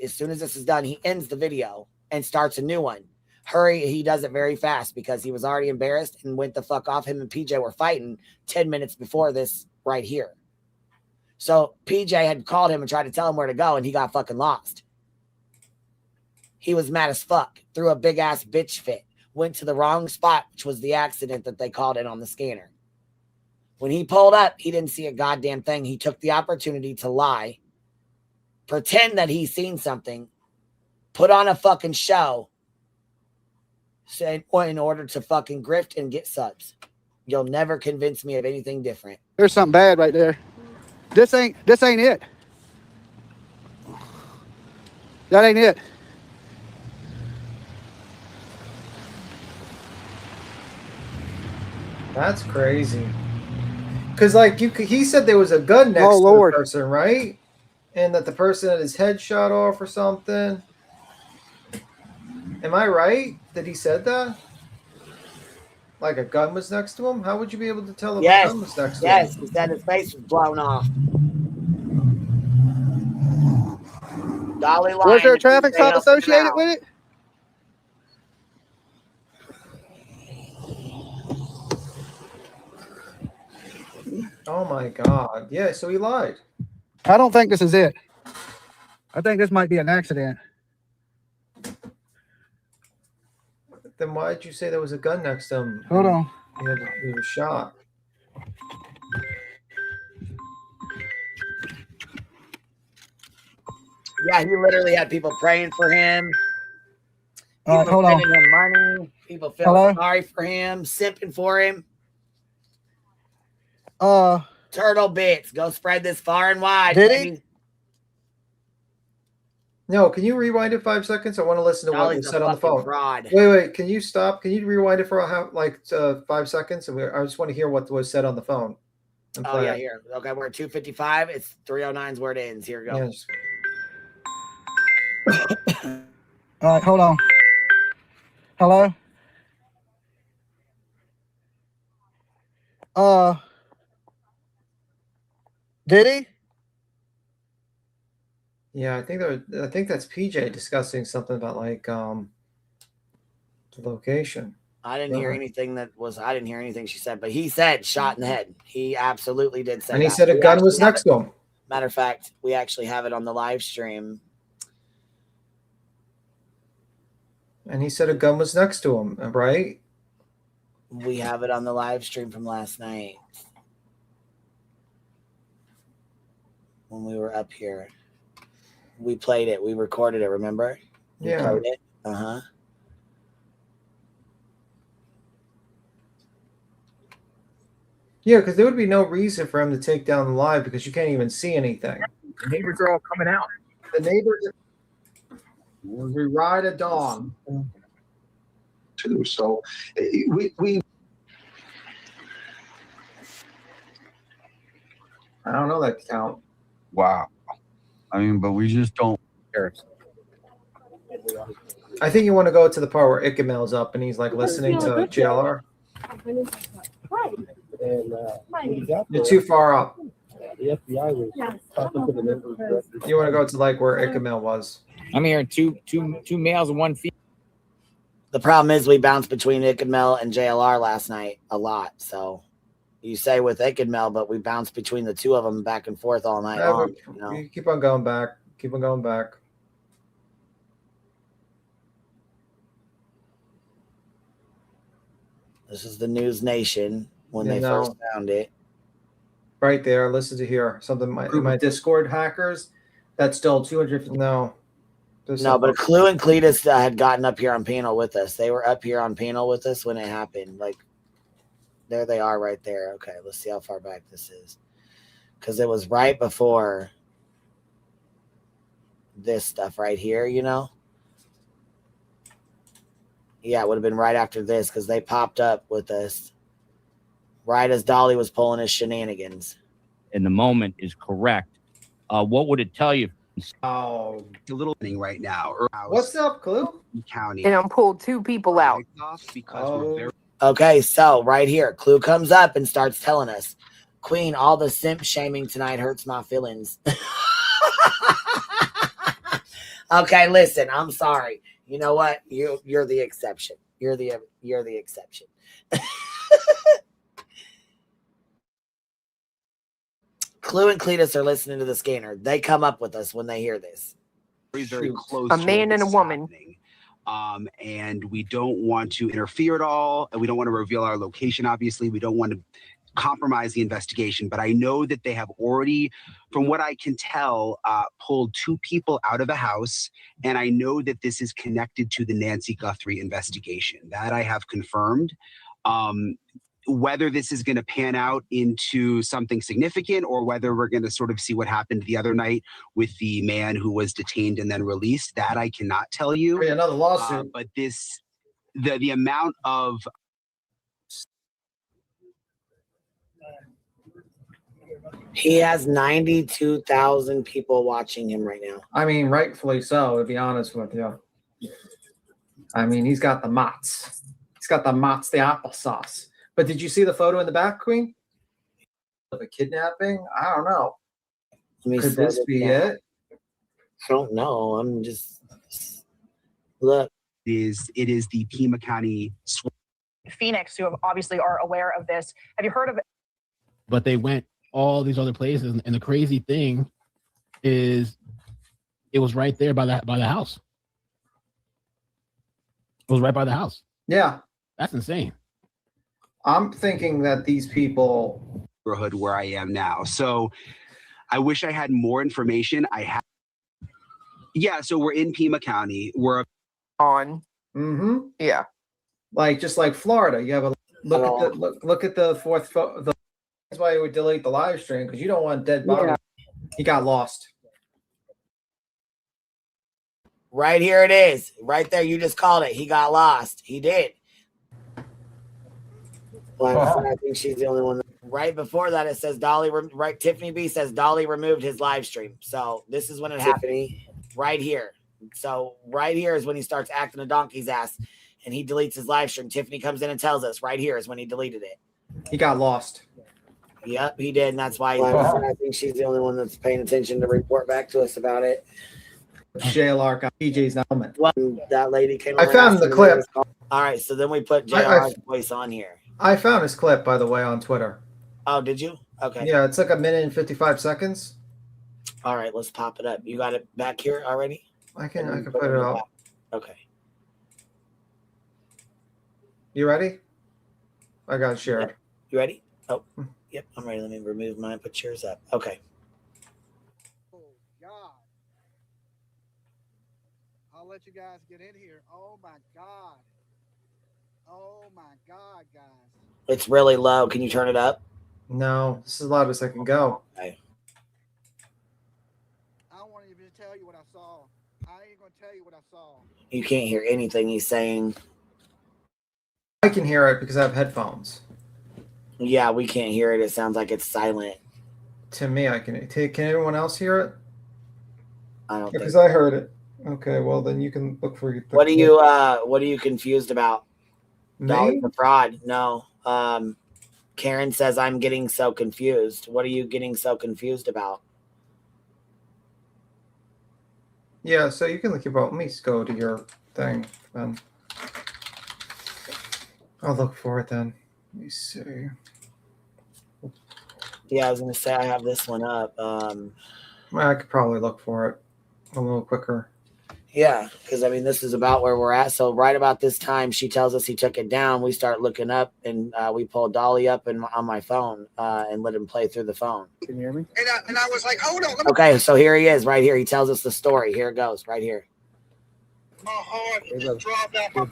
As soon as this is done, he ends the video and starts a new one. Hurry, he does it very fast because he was already embarrassed and went the fuck off. Him and PJ were fighting 10 minutes before this right here. So PJ had called him and tried to tell him where to go, and he got fucking lost. He was mad as fuck, threw a big ass bitch fit, went to the wrong spot, which was the accident that they called in on the scanner. When he pulled up, he didn't see a goddamn thing. He took the opportunity to lie, pretend that he's seen something, put on a fucking show in order to fucking grift and get subs. You'll never convince me of anything different. There's something bad right there. This ain't it. That ain't it. That's crazy. Because like he said there was a gun next to the person, right? And that the person had his head shot off or something. Am I right that he said that? Like a gun was next to him? How would you be able to tell if a gun was next to him? Yes, he said his face was blown off. Dolly lying. Was there a traffic stop associated with it? Oh my God. Yeah, so he lied. I don't think this is it. I think this might be an accident. Then why did you say there was a gun next to him? Hold on. He was shot. Yeah, he literally had people praying for him. All right, hold on. Sending him money. People feeling sorry for him, simping for him. Turtle bits. Go spread this far and wide. Did he? No, can you rewind it 5 seconds? I want to listen to what was said on the phone. Fraud. Wait, can you stop? Can you rewind it for 5 seconds? I just want to hear what was said on the phone. Oh, yeah, here. Okay, we're at 2:55. It's 3:09 is where it ends. Here we go. Yes. All right, hold on. Hello? Did he? Yeah, I think that's PJ discussing something about like the location. I didn't hear anything she said, but he said shot in the head. He absolutely did say and he that. said a gun was next to him. Matter of fact, we actually have it on the live stream. And he said a gun was next to him, right? We have it on the live stream from last night when we were up here. We played it. We recorded it, remember? We played it. Uh-huh. Yeah, because there would be no reason for him to take down the live because you can't even see anything. The neighbors are all coming out. The neighbors, we ride a dog. Too. So we I don't know that count. Wow. I mean, but we just don't. I think you want to go to the part where Ikamel's up and he's like listening to JLR. You're too far up. The FBI was talking to the members. You want to go to like where Ikamel was. I'm hearing two males and one female. The problem is we bounced between Ikamel and JLR last night a lot. So you say with Ikamel, but we bounced between the two of them back and forth all night long. You keep on going back. Keep on going back. This is the News Nation when they first found it. Right there. Listen to here. Something my Discord hackers. That's still 200. No. No, but Clue and Cletus had gotten up here on panel with us. They were up here on panel with us when it happened. Like, there they are right there. Okay, let's see how far back this is. Because it was right before this stuff right here, you know? Yeah, it would have been right after this because they popped up with us right as Dolly was pulling his shenanigans. And the moment is correct. What would it tell you? a little thing right now. What's up, Clue? County. And pulled 2 people out. Okay, so right here, Clue comes up and starts telling us, Queen, all the simp shaming tonight hurts my feelings. Okay, listen, I'm sorry. You know what? You're the exception. You're the exception. Clue and Cletus are listening to the scanner. They come up with us when they hear this. Very close. A man and a woman. And we don't want to interfere at all. And we don't want to reveal our location, obviously. We don't want to compromise the investigation. But I know that they have already, from what I can tell, pulled 2 people out of the house. And I know that this is connected to the Nancy Guthrie investigation. That I have confirmed. Whether this is going to pan out into something significant or whether we're going to sort of see what happened the other night with the man who was detained and then released, that I cannot tell you. Another lawsuit. But the amount of He has 92,000 people watching him right now. I mean, rightfully so, to be honest with you. I mean, he's got the mots. He's got the mots, the applesauce. But did you see the photo in the back, Queen? Of a kidnapping? I don't know. Could this be it? I don't know. I'm just look. It is the Pima County Swat. Phoenix, who obviously are aware of this. Have you heard of it? But they went all these other places, and the crazy thing is, it was right there by the house. It was right by the house. Yeah, that's insane. I'm thinking that these people neighborhood where I am now. So I wish I had more information. I have. Yeah, so we're in Pima County. We're on. Mm-hmm. Yeah. Like just like Florida, you have a look at the fourth photo. That's why you would delete the live stream, because you don't want dead bodies. Yeah. He got lost. Right here it is. Right there. You just called it. He got lost. He did. Well, I think she's the only one. Right before that, it says Dolly. Right, Tiffany B says Dolly removed his live stream. So this is when it happened. Right here. So right here is when he starts acting a donkey's ass, and he deletes his live stream. Tiffany comes in and tells us right here is when he deleted it. He got lost. Yep, he did, and that's why I think she's the only one that's paying attention to report back to us about it. JLR got PJ's element. Well, that lady came. I found the clip. All right, so then we put JLR's voice on here. I found his clip, by the way, on Twitter. Oh, did you? Okay. Yeah, it's like 1 minute and 55 seconds. All right, let's pop it up. You got it back here already? I can put it up. Okay. You ready? I got it shared. You ready? Oh, yep, I'm ready. Let me remove mine, put yours up. Okay. Oh, God. I'll let you guys get in here. Oh, my God. Oh, my God, guys. It's really low. Can you turn it up? No, this is as loud as I can go. Okay. I don't want to even tell you what I saw. I ain't going to tell you what I saw. You can't hear anything he's saying. I can hear it because I have headphones. Yeah, we can't hear it. It sounds like it's silent. To me, I can. Can anyone else hear it? I don't. Because I heard it. Okay, well then you can look for. What are you confused about? Dolly the fraud? No. Karen says I'm getting so confused. What are you getting so confused about? Yeah, so you can look about. Let me go to your thing then. I'll look for it then. Let me see. Yeah, I was gonna say I have this one up. I could probably look for it a little quicker. Yeah, because I mean this is about where we're at. So right about this time, she tells us he took it down. We start looking up, and we pull Dolly up on my phone and let him play through the phone. Can you hear me? And I was like, hold on. Okay, so here he is, right here. He tells us the story. Here it goes, right here. My heart just dropped out.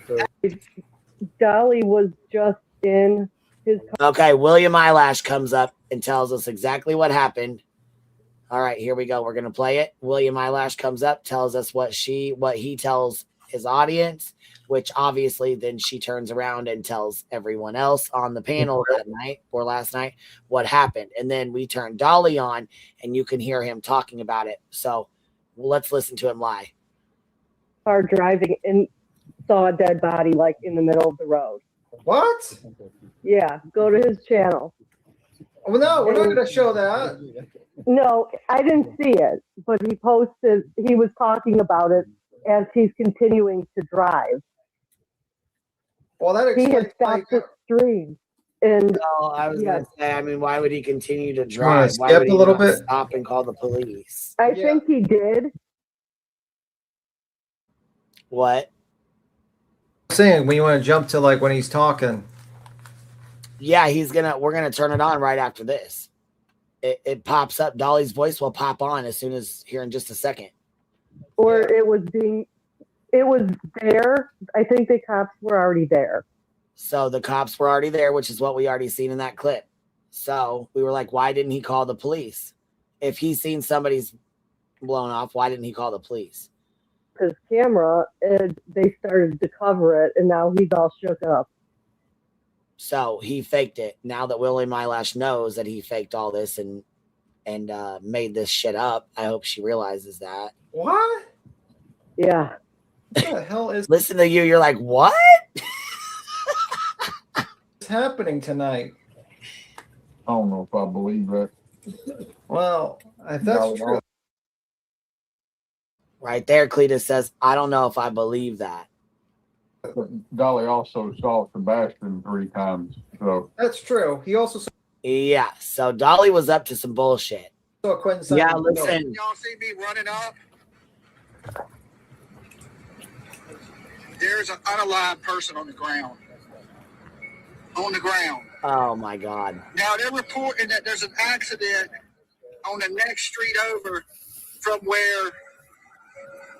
Dolly was just in his. Okay, William Eyelash comes up and tells us exactly what happened. All right, here we go. We're gonna play it. William Eyelash comes up, tells us what he tells his audience, which obviously then she turns around and tells everyone else on the panel that night or last night what happened. And then we turn Dolly on, and you can hear him talking about it. So let's listen to him lie. Car driving and saw a dead body like in the middle of the road. What? Yeah, go to his channel. Well, no, we're not going to show that. No, I didn't see it, but he posted, he was talking about it as he's continuing to drive. Well, that he had stopped the stream. And no, I was going to say, I mean, why would he continue to Wanna drive? Why skip would a he little not bit? stop and call the police? I think he did. What? I'm saying when you want to jump to like when he's talking. Yeah, we're gonna turn it on right after this. It pops up. Dolly's voice will pop on as soon as here in just a second. Or it was there. I think the cops were already there. So the cops were already there, which is what we already seen in that clip. So we were like, why didn't he call the police? If he's seen somebody's blown off, why didn't he call the police? His camera, and they started to cover it, and now he's all shook up. So he faked it. Now that William Eyelash knows that he faked all this, and and made this shit up. I hope she realizes that. What? Yeah. What the hell is Listen to you. You're like, what? happening tonight? I don't know if I believe that. Well, if that's true. Right there, Cletus says, I don't know if I believe that. Dolly also saw Sebastian 3 times. So That's true. He also saw Yeah, so Dolly was up to some bullshit. Quentin. Yeah, listen. Y'all see me running up? There's an unalive person on the ground. On the ground. Oh my God. Now they're reporting that there's an accident on the next street over from where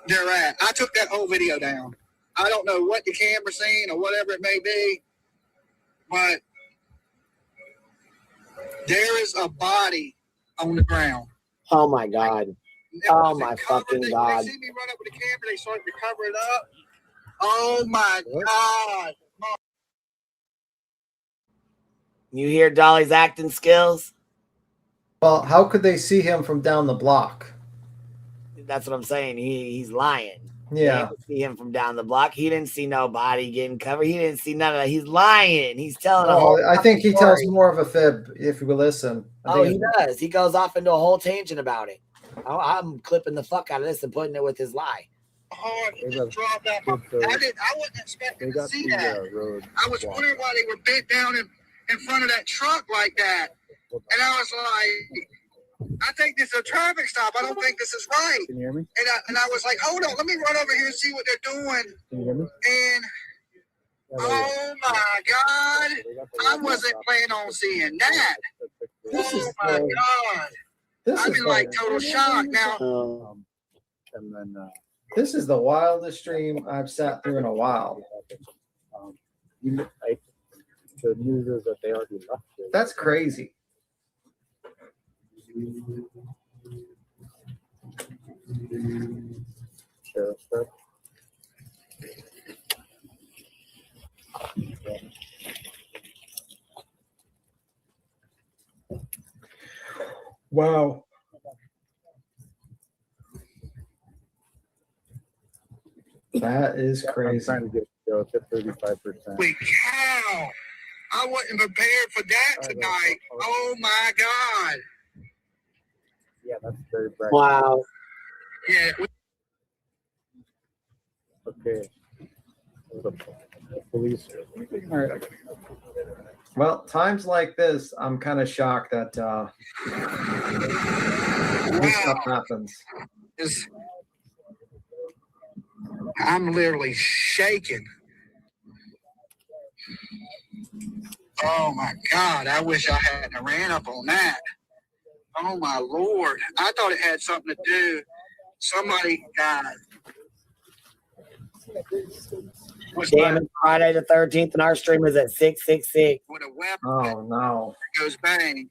they're at. I took that whole video down. I don't know what the camera's seen or whatever it may be, but there is a body on the ground. Oh my God. Oh my fucking God. They see me run up with the camera, they start to cover it up. Oh my God. You hear Dolly's acting skills? Well, how could they see him from down the block? That's what I'm saying. He's lying. Yeah. They didn't see him from down the block. He didn't see nobody getting covered. He didn't see none of that. He's lying. He's telling a whole I think he tells story. more of a fib if you listen. Oh, he does. He goes off into a whole tangent about it. I'm clipping the fuck out of this and putting it with his lie. Hard to just drop that. I wasn't expecting to see that. I was wondering why they were bent down in front of that truck like that. And I was like, I think this is a traffic stop. I don't think this is right. Can you hear me? And I was like, hold on, let me run over here and see what they're doing. Can you hear me? And oh my God, I wasn't planning on seeing that. Oh my God. I'm in like total shock now. And then This is the wildest stream I've sat through in a while. the news is that they already left it. That's crazy. Sheriff's stuff. Wow. That is crazy. I'm trying to get to 35%. Wait, cow. I wasn't prepared for that tonight. Oh my God. Yeah, that's very bright. Wow. Yeah. Okay. The police. All right. Well, times like this, I'm kind of shocked that this stuff happens. I'm literally shaking. Oh my God, I wish I hadn't ran up on that. Oh my Lord. I thought it had something to do. Somebody died. Damn it, Friday the 13th, and our stream is at 666. With a weapon Oh no. that goes bang.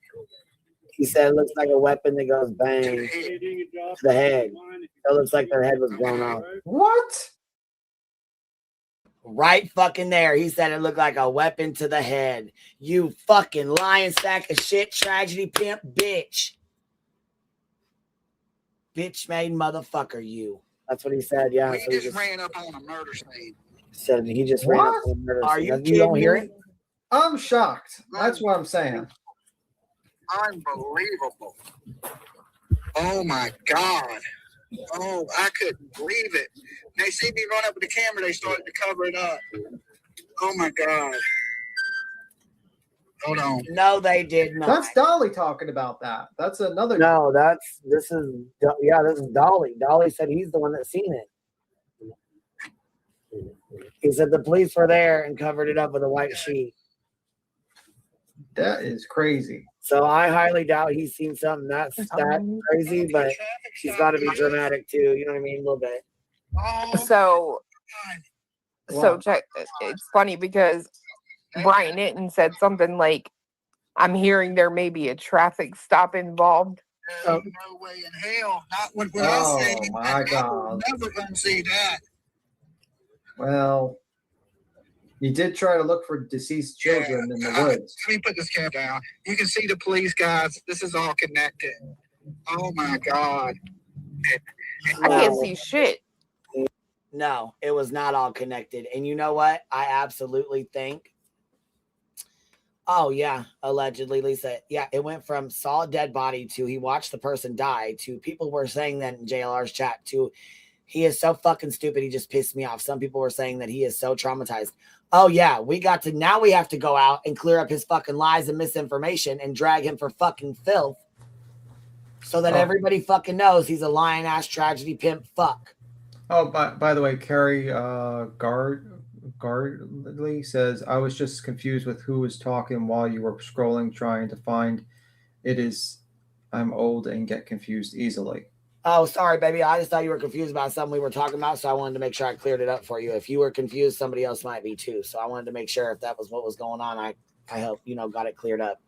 He said it looks like a weapon that goes bang to the head. It looks like their head was blown off. What? Right fucking there. He said it looked like a weapon to the head. You fucking lying sack of shit, tragedy pimp, bitch. Bitch made motherfucker, you. That's what he said, yeah. We So he just ran up on a murder scene. said he just ran up on murder. Are scene. you You kidding don't hear me? it? I'm shocked. That's what I'm saying. Unbelievable. Oh my God. Oh, I couldn't believe it. They see me run up with the camera, they started to cover it up. Oh my God. Hold on. No, they did not. That's Dolly talking about that. That's another. No, this is Dolly. Dolly said he's the one that seen it. He said the police were there and covered it up with a white sheet. That is crazy. So I highly doubt he's seen something that crazy, but she's got to be dramatic too. You know what I mean? A little bit. So check. It's funny because Brian Itton said something like, "I'm hearing there may be a traffic stop involved." No way in hell. Not what Oh, I said. my God. I'm never gonna see that. Well, you did try to look for deceased children in the woods. Let me put this camera down. You can see the police guys. This is all connected. Oh my God. I can't No. see shit. No, it was not all connected. And you know what? I absolutely think. Oh, yeah. Allegedly, Lisa. Yeah, it went from saw a dead body to he watched the person die to people were saying that in JLR's chat to he is so fucking stupid. He just pissed me off. Some people were saying that he is so traumatized. Oh, yeah. Now we have to go out and clear up his fucking lies and misinformation and drag him for fucking filth so that everybody fucking knows he's a lying ass tragedy pimp fuck. Oh, by the way, Carrie Gardley says, I was just confused with who was talking while you were scrolling, trying to find it is, I'm old and get confused easily. Oh, sorry, baby. I just thought you were confused about something we were talking about, so I wanted to make sure I cleared it up for you. If you were confused, somebody else might be too. So I wanted to make sure if that was what was going on, I hope, got it cleared up.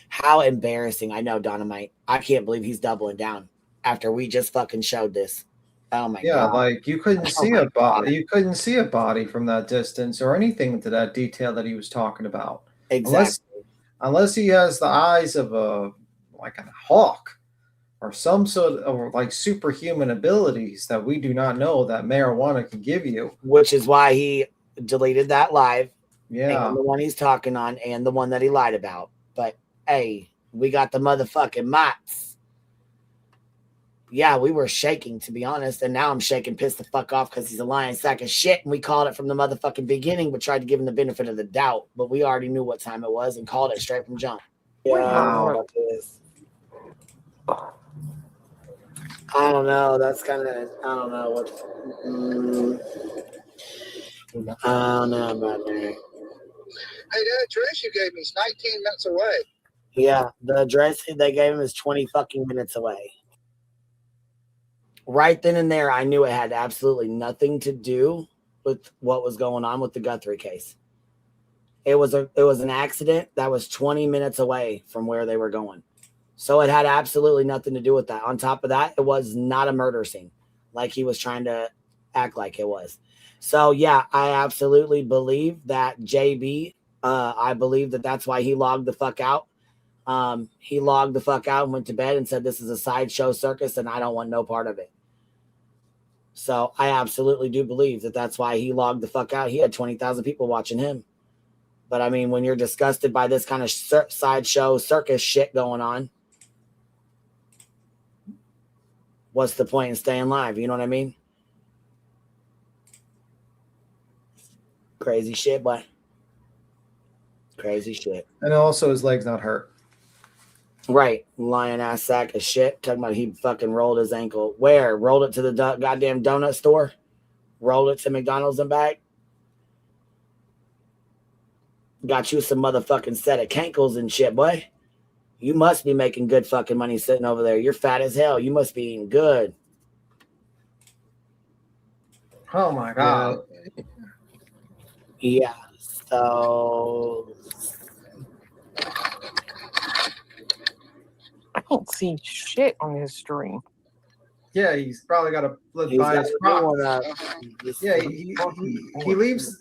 How embarrassing. I know, Dynamite. I can't believe he's doubling down after we just fucking showed this. Oh my God. Yeah, like you couldn't see a body. You couldn't see a body from that distance or anything to that detail that he was talking about. Exactly. Unless he has the eyes of a hawk or some sort of like superhuman abilities that we do not know that marijuana can give you. Which is why he deleted that live. Yeah. And the one he's talking on and the one that he lied about. But hey, we got the motherfucking mots. Yeah, we were shaking, to be honest. And now I'm shaking pissed the fuck off because he's a lying sack of shit. And we called it from the motherfucking beginning, but tried to give him the benefit of the doubt. But we already knew what time it was and called it straight from jump. Yeah, I don't know. That's kind of, I don't know what. I don't know about that. Hey, that address you gave me is 19 minutes away. Yeah, the address they gave him is 20 fucking minutes away. Right then and there, I knew it had absolutely nothing to do with what was going on with the Guthrie case. It was an accident that was 20 minutes away from where they were going. So it had absolutely nothing to do with that. On top of that, it was not a murder scene like he was trying to act like it was. So, yeah, I absolutely believe that JB, I believe that that's why he logged the fuck out. He logged the fuck out and went to bed and said, this is a sideshow circus and I don't want no part of it. So I absolutely do believe that that's why he logged the fuck out. He had 20,000 people watching him. But I mean, when you're disgusted by this kind of sideshow circus shit going on, what's the point in staying live? You know what I mean? Crazy shit, but crazy shit. And also his leg's not hurt. Right. Lying ass sack of shit. Talking about he fucking rolled his ankle. Where? Rolled it to the goddamn donut store? Rolled it to McDonald's and back? Got you some motherfucking set of cankles and shit, boy. You must be making good fucking money sitting over there. You're fat as hell. You must be eating good. Oh my God. Yeah. So I don't see shit on his stream. Yeah, he's probably got a flip by his crotch. Yeah, he leaves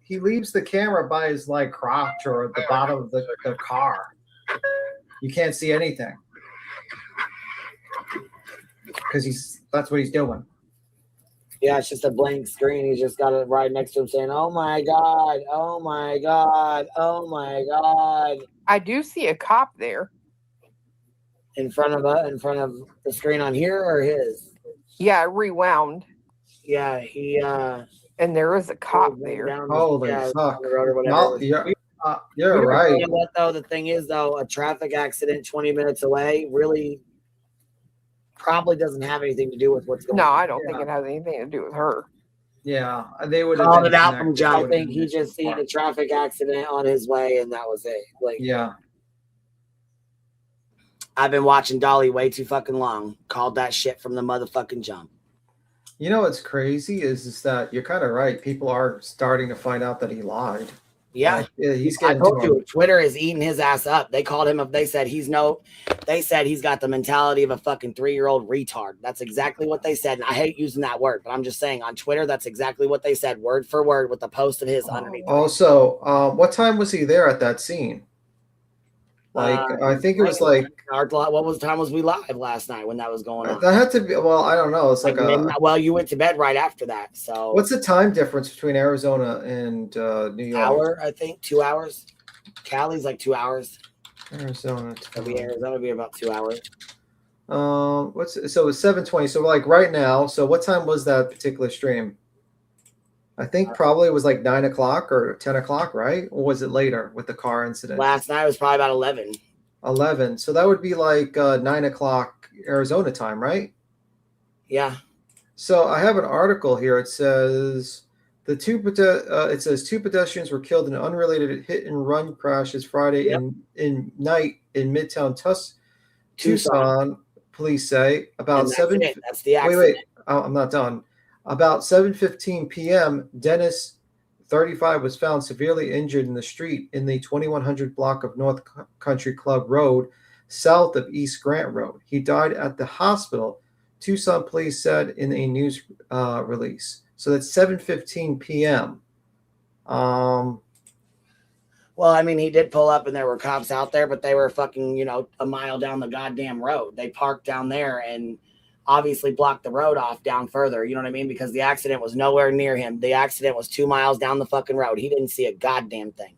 the camera by his like crotch or at the bottom of the car. You can't see anything because that's what he's doing. yeah, it's just a blank screen. He's just got it right next to him saying, "Oh my God, oh my God, oh my God." I do see a cop there. In front of the screen on here or his? Yeah, rewound. Yeah, he and there is a cop there. Holy fuck! No, you're You right. know what though? The thing is though, a traffic accident 20 minutes away really probably doesn't have anything to do with what's going on. No, I don't think it has anything to do with her. Yeah, they would have Called been it out from connected. John. I think he just seen a traffic accident on his way, and that was it. Like, yeah. I've been watching Dolly way too fucking long. Called that shit from the motherfucking jump. You know what's crazy is that you're kind of right. People are starting to find out that he lied. Yeah, like, he's I getting told to you, Twitter is eating his ass up. They called him up. They said he's got the mentality of a fucking 3-year-old retard. That's exactly what they said. And I hate using that word, but I'm just saying on Twitter, that's exactly what they said, word for word, with the post of his underneath. Also, what time was he there at that scene? Like I think it was like what was the time was we live last night when that was going on? that had to be. Well, I don't know. It's like a midnight. Well, you went to bed right after that. So what's the time difference between Arizona and New York? Hour, I think 2 hours. Cali's like 2 hours. Arizona. Arizona would be about 2 hours. So it's 7:20. So like right now. So what time was that particular stream? I think probably it was like 9 o'clock or 10 o'clock, right? Or was it later with the car incident? Last night was probably about 11. 11. So that would be like 9 o'clock Arizona time, right? Yeah. So I have an article here. It says it says two pedestrians were killed in an unrelated hit and run crashes Friday in night in Midtown Tucson. Police say about And seven. That's the accident. Wait. Oh, I'm not done. About 7:15 p.m., Dennis, 35, was found severely injured in the street in the 2100 block of North Country Club Road, south of East Grant Road. He died at the hospital, Tucson police said in a news release. So that's 7:15 p.m. Well, I mean, he did pull up and there were cops out there, but they were fucking, a mile down the goddamn road. They parked down there and obviously blocked the road off down further. You know what I mean? Because the accident was nowhere near him. The accident was 2 miles down the fucking road. He didn't see a goddamn thing.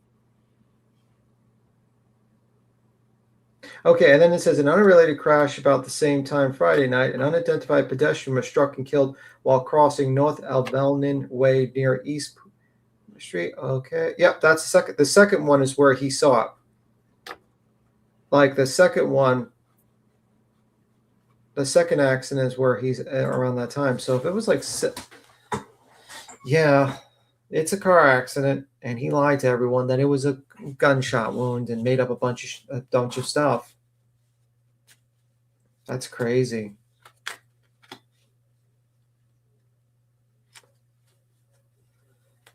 Okay, and then it says an unrelated crash about the same time Friday night. An unidentified pedestrian was struck and killed while crossing North Alvelin Way near East Street. Okay, yep, that's the second. The second one is where he saw it. Like the second one, the second accident is where he's around that time. So if it was like, yeah, it's a car accident, and he lied to everyone that it was a gunshot wound and made up a bunch of stuff. That's crazy.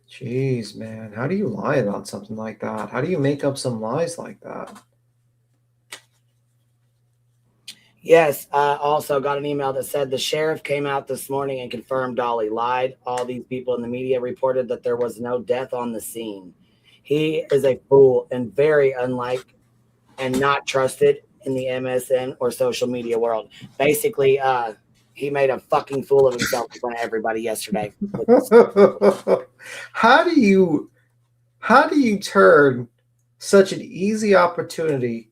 Jeez, man, how do you lie about something like that? How do you make up some lies like that? Yes, also got an email that said the sheriff came out this morning and confirmed Dolly lied. All these people in the media reported that there was no death on the scene. He is a fool and very unlike and not trusted in the MSN or social media world. Basically, he made a fucking fool of himself in front of everybody yesterday. How do you turn such an easy opportunity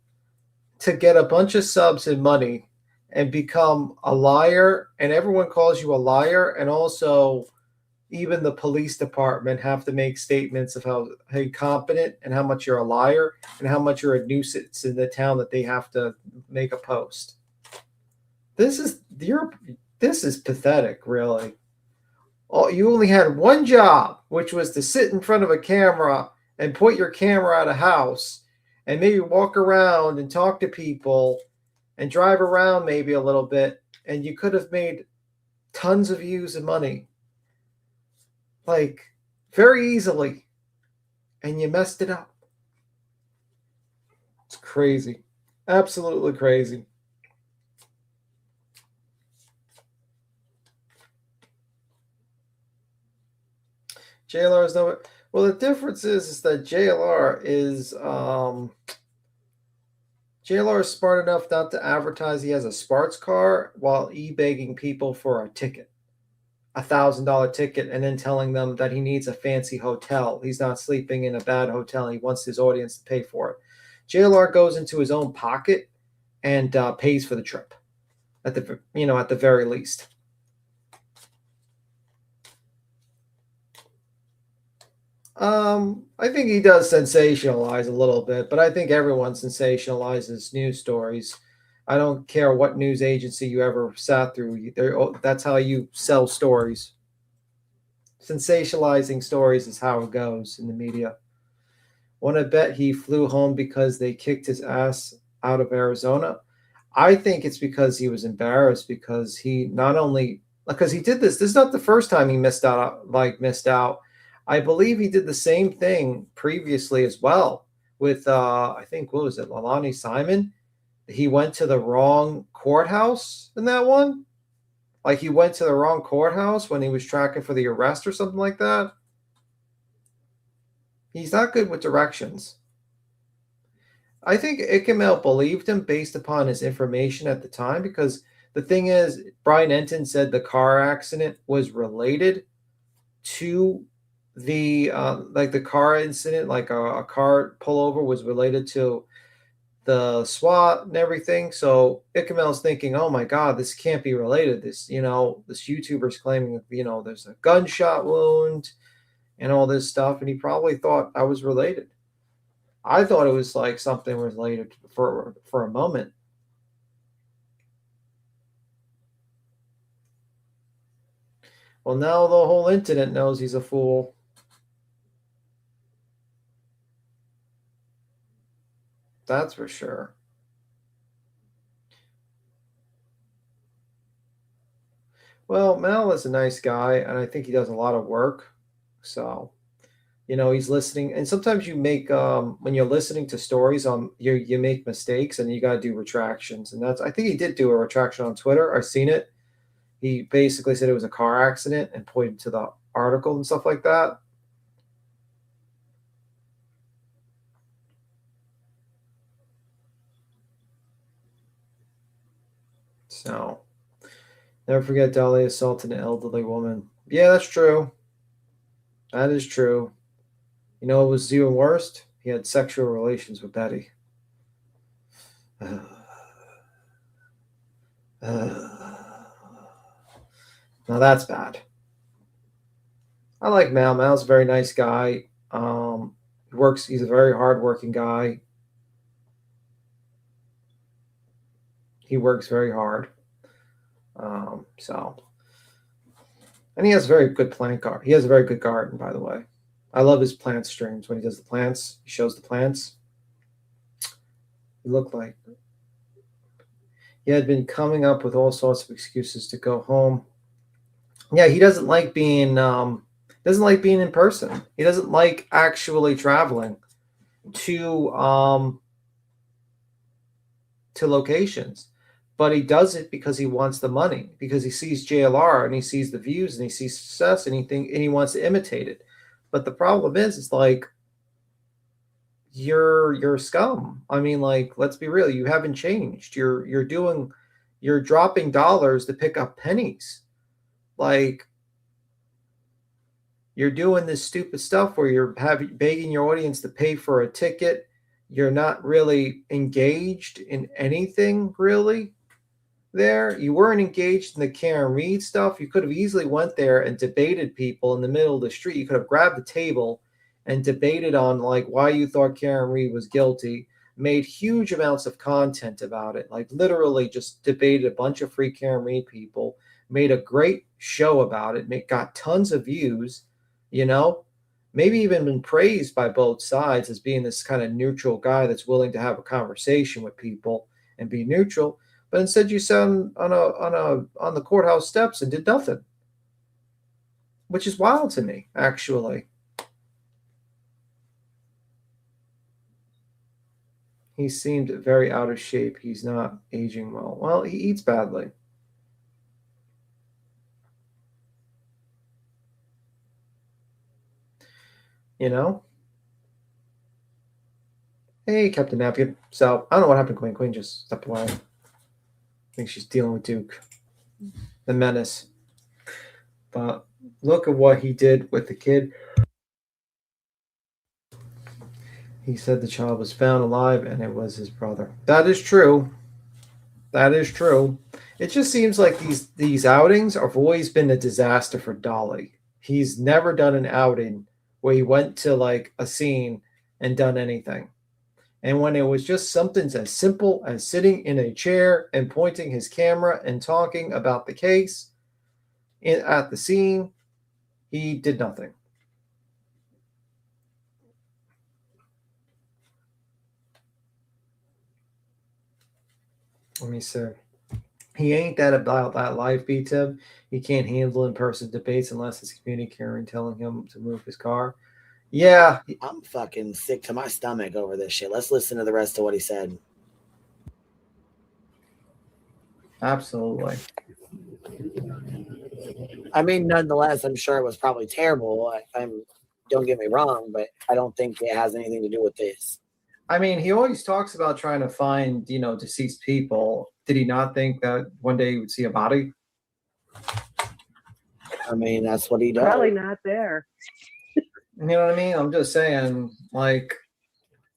to get a bunch of subs and money and become a liar, and everyone calls you a liar, and also even the police department have to make statements of how incompetent and how much you're a liar and how much you're a nuisance in the town that they have to make a post. This is pathetic, really. Oh, you only had one job, which was to sit in front of a camera and point your camera at a house and maybe walk around and talk to people and drive around maybe a little bit, and you could have made tons of views and money. Like, very easily. And you messed it up. It's crazy. Absolutely crazy. JLR is no. Well, the difference is that JLR is smart enough not to advertise he has a sports car while e-begging people for a ticket, $1,000 ticket, and then telling them that he needs a fancy hotel. He's not sleeping in a bad hotel. He wants his audience to pay for it. JLR goes into his own pocket and pays for the trip, at the very least. I think he does sensationalize a little bit, but I think everyone sensationalizes news stories. I don't care what news agency you ever sat through. That's how you sell stories. Sensationalizing stories is how it goes in the media. Want to bet he flew home because they kicked his ass out of Arizona? I think it's because he was embarrassed, because he did this. This is not the first time he missed out. I believe he did the same thing previously as well with, I think, what was it, Lalani Simon? He went to the wrong courthouse in that one. Like, he went to the wrong courthouse when he was tracking for the arrest or something like that. He's not good with directions. I think Ikemel believed him based upon his information at the time, because the thing is, Brian Enton said the car accident was related to the like the car incident, like a car pullover was related to the SWAT and everything. So Ikamel's thinking, oh my God, this can't be related. This, this YouTuber's claiming, there's a gunshot wound and all this stuff. And he probably thought I was related. I thought it was like something related for a moment. Well, now the whole incident knows he's a fool. That's for sure. Well, Mel is a nice guy, and I think he does a lot of work. So, he's listening. And sometimes you make, when you're listening to stories, you make mistakes, and you got to do retractions. And I think he did do a retraction on Twitter. I've seen it. He basically said it was a car accident and pointed to the article and stuff like that. So, never forget Dolly assaulted an elderly woman. Yeah, that's true. That is true. You know what was even worse? He had sexual relations with Betty. Now that's bad. I like Mal. Mal's a very nice guy. He's a very hardworking guy. He works very hard. And he has a very good plant garden. He has a very good garden, by the way. I love his plant streams when he does the plants. He shows the plants. He looked like he had been coming up with all sorts of excuses to go home. Yeah, he doesn't like being in person. He doesn't like actually traveling to locations. But he does it because he wants the money, because he sees JLR and he sees the views and he sees success and he wants to imitate it. But the problem is, it's like, you're scum. I mean, like, let's be real. You haven't changed. You're dropping dollars to pick up pennies. Like, you're doing this stupid stuff where you're begging your audience to pay for a ticket. You're not really engaged in anything, really. There, you weren't engaged in the Karen Reed stuff. You could have easily went there and debated people in the middle of the street. You could have grabbed the table and debated on like why you thought Karen Reed was guilty, made huge amounts of content about it, like literally just debated a bunch of free Karen Reed people, made a great show about it, got tons of views, maybe even been praised by both sides as being this kind of neutral guy that's willing to have a conversation with people and be neutral. But instead, you sat on the courthouse steps and did nothing, which is wild to me, actually. He seemed very out of shape. He's not aging well. Well, he eats badly. Hey, Captain Napkin. So, I don't know what happened to Queen. Queen just stepped away. I think she's dealing with Duke, the menace. But look at what he did with the kid. He said the child was found alive and it was his brother. That is true. That is true. It just seems like these outings have always been a disaster for Dolly. He's never done an outing where he went to like a scene and done anything. And when it was just something as simple as sitting in a chair and pointing his camera and talking about the case at the scene, he did nothing. Let me see. He ain't that about that life beats him. He can't handle in-person debates unless it's community caring telling him to move his car. Yeah. I'm fucking sick to my stomach over this shit. Let's listen to the rest of what he said. Absolutely. I mean, nonetheless, I'm sure it was probably terrible. Don't get me wrong, but I don't think it has anything to do with this. I mean, he always talks about trying to find, deceased people. Did he not think that one day he would see a body? I mean, that's what he does. Probably not there. You know what I mean? I'm just saying, like,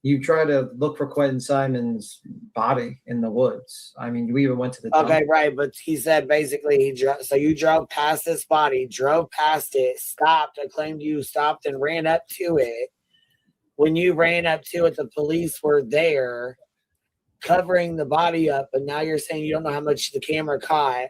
you try to look for Quentin Simon's body in the woods. I mean, you even went to the Okay, dump. right, but he said basically he drove. So you drove past this body, drove past it, stopped. I claimed you stopped and ran up to it. When you ran up to it, the police were there covering the body up, but now you're saying you don't know how much the camera caught.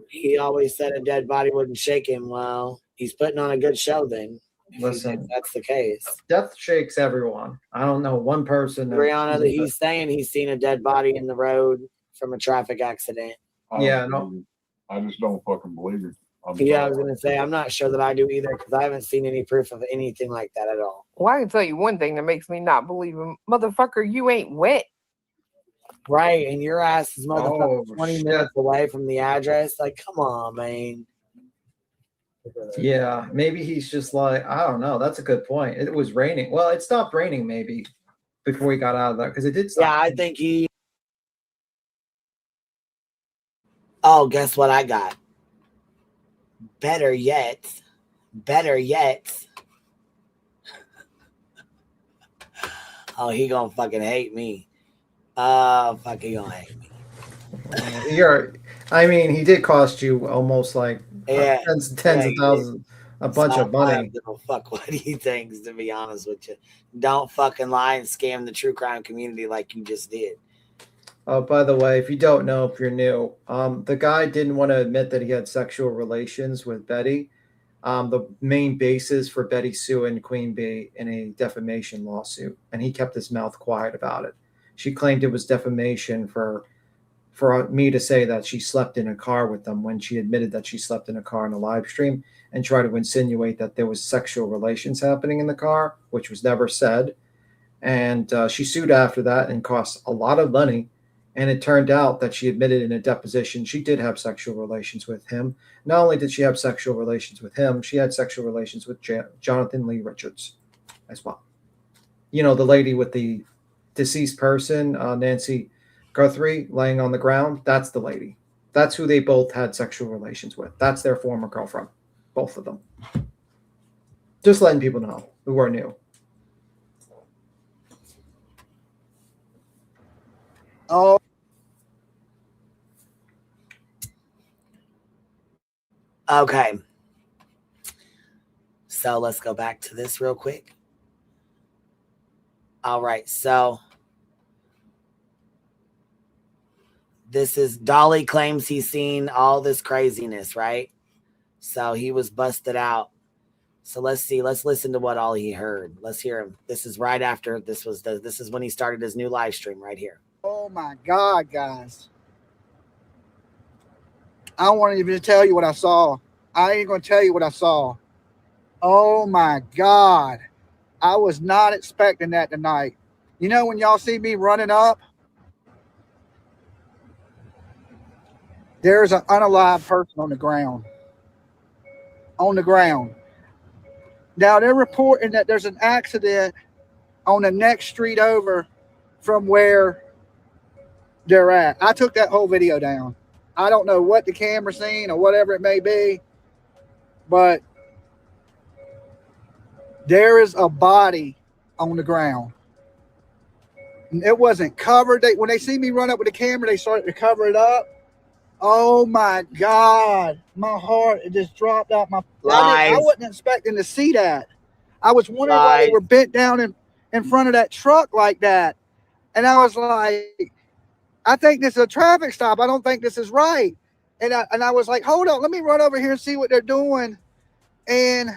He always said a dead body wouldn't shake him. Well, he's putting on a good show then. Listen, if that's the case. Death shakes everyone. I don't know one person. Brianna, that he's saying he's seen a dead body in the road from a traffic accident. Yeah, no. I just don't fucking believe it. Yeah, I was gonna say I'm not sure that I do either because I haven't seen any proof of anything like that at all. Well, I can tell you one thing that makes me not believe him. Motherfucker, you ain't wet. Right, and your ass is motherfucking 20 shit. minutes away from the address. Like, come on, man. Yeah, maybe he's just like, I don't know. That's a good point. It was raining. Well, it stopped raining maybe before he got out of that because it did stop. Yeah, I think he. Oh, guess what I got? Better yet. Oh, he gonna fucking hate me. Oh, fuck, he gonna hate me. I mean, he did cost you almost like tens of thousands, a bunch of money. I don't give a fuck what he thinks, to be honest with you. Don't fucking lie and scam the true crime community like you just did. Oh, by the way, if you don't know, if you're new, the guy didn't want to admit that he had sexual relations with Betty. The main basis for Betty suing Queen Bee in a defamation lawsuit, and he kept his mouth quiet about it. She claimed it was defamation for me to say that she slept in a car with them when she admitted that she slept in a car in a live stream and try to insinuate that there was sexual relations happening in the car, which was never said. And she sued after that and cost a lot of money. And it turned out that she admitted in a deposition she did have sexual relations with him. Not only did she have sexual relations with him, she had sexual relations with Jonathan Lee Richards as well. You know, the lady with the deceased person, Nancy Guthrie, laying on the ground. That's the lady. That's who they both had sexual relations with. That's their former girlfriend, both of them. Just letting people know who are new. Oh. Okay. So let's go back to this real quick. All right. So this is Dolly claims he's seen all this craziness, right? So he was busted out. So let's see. Let's listen to what all he heard. Let's hear him. This is right after this is when he started his new live stream right here. Oh my God, guys. I don't want to even tell you what I saw. I ain't going to tell you what I saw. Oh my God. I was not expecting that tonight. You know, when y'all see me running up, there's an unalive person on the ground. On the ground. Now they're reporting that there's an accident on the next street over from where they're at. I took that whole video down. I don't know what the camera seen or whatever it may be, but there is a body on the ground. It wasn't covered. When they see me run up with the camera, they started to cover it up. Oh my God. My heart, it just dropped out my... I wasn't expecting to see that. I was wondering why they were bent down in front of that truck like that. And I was like, I think this is a traffic stop. I don't think this is right. And I was like, hold on, let me run over here and see what they're doing. And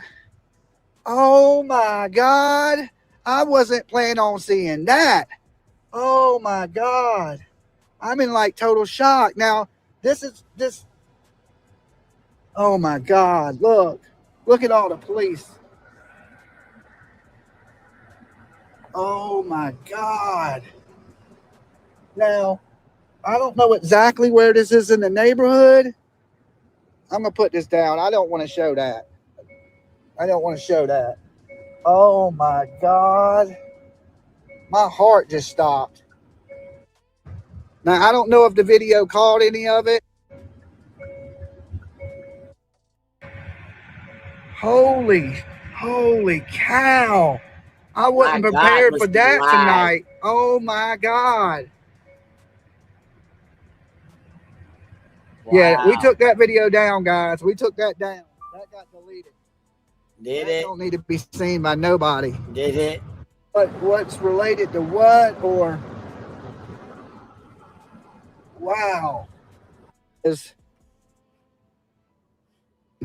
oh my God, I wasn't planning on seeing that. Oh my God. I'm in like total shock. Now, this. Oh my God, look at all the police. Oh my God. Now, I don't know exactly where this is in the neighborhood. I'm going to put this down. I don't want to show that. I don't want to show that. Oh my God. My heart just stopped. Now, I don't know if the video caught any of it. Holy cow. I wasn't My God, prepared must for be that live. tonight. Oh my God. Yeah, we Wow. took that video down, guys. We took that down. That got deleted. Did That it? don't need to be seen by nobody. Did it? But what's related to what, or wow.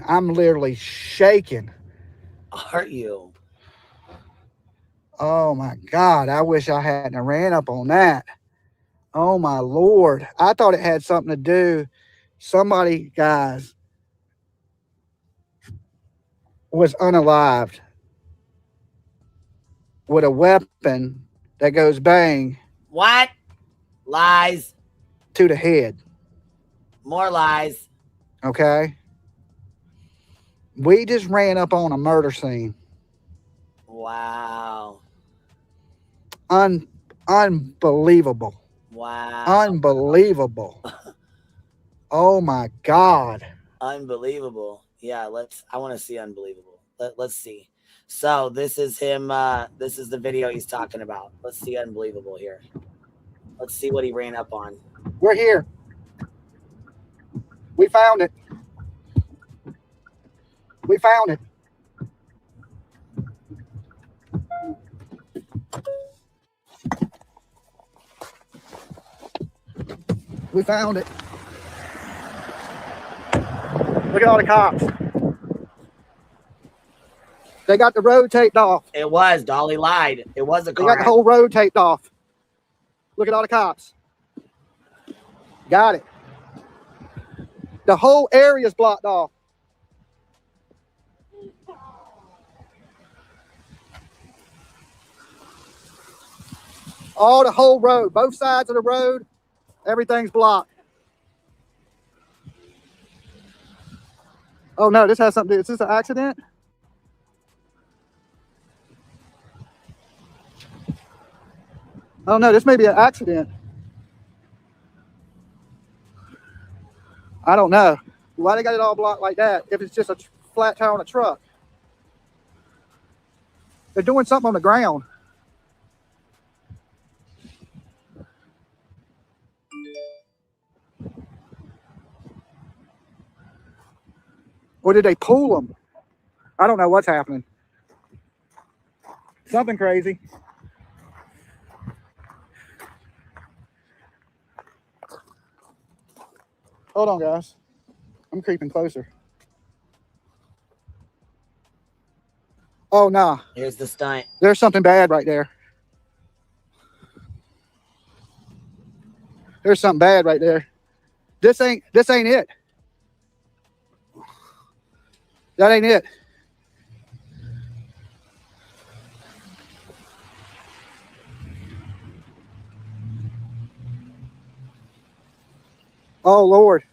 I'm literally shaking. Are you? Oh my God. I wish I hadn't ran up on that. Oh my Lord. I thought it had something to do. Somebody, guys, was unalived with a weapon that goes bang. What? Lies. To the head. More lies. Okay. We just ran up on a murder scene. Wow. Unbelievable. Wow. Unbelievable. Oh my God. Unbelievable. Yeah, I want to see unbelievable. Let's see. So this is him. This is the video he's talking about. Let's see unbelievable here. Let's see what he ran up on. We're here. We found it. We found it. We found it. Look at all the cops. They got the road taped off. It was. Dolly lied. It was a car. They got the whole road taped off. Look at all the cops. Got it. The whole area is blocked off. All the whole road, both sides of the road, everything's blocked. Oh no, this has something to do. Is this an accident? Oh no, this may be an accident. I don't know. Why they got it all blocked like that if it's just a flat tire on a truck? They're doing something on the ground. Or did they pull them? I don't know what's happening. Something crazy. Hold on, guys. I'm creeping closer. Oh, no. Nah. Here's the stunt. There's something bad right there. There's something bad right there. This ain't it. That ain't it. Oh, Lord.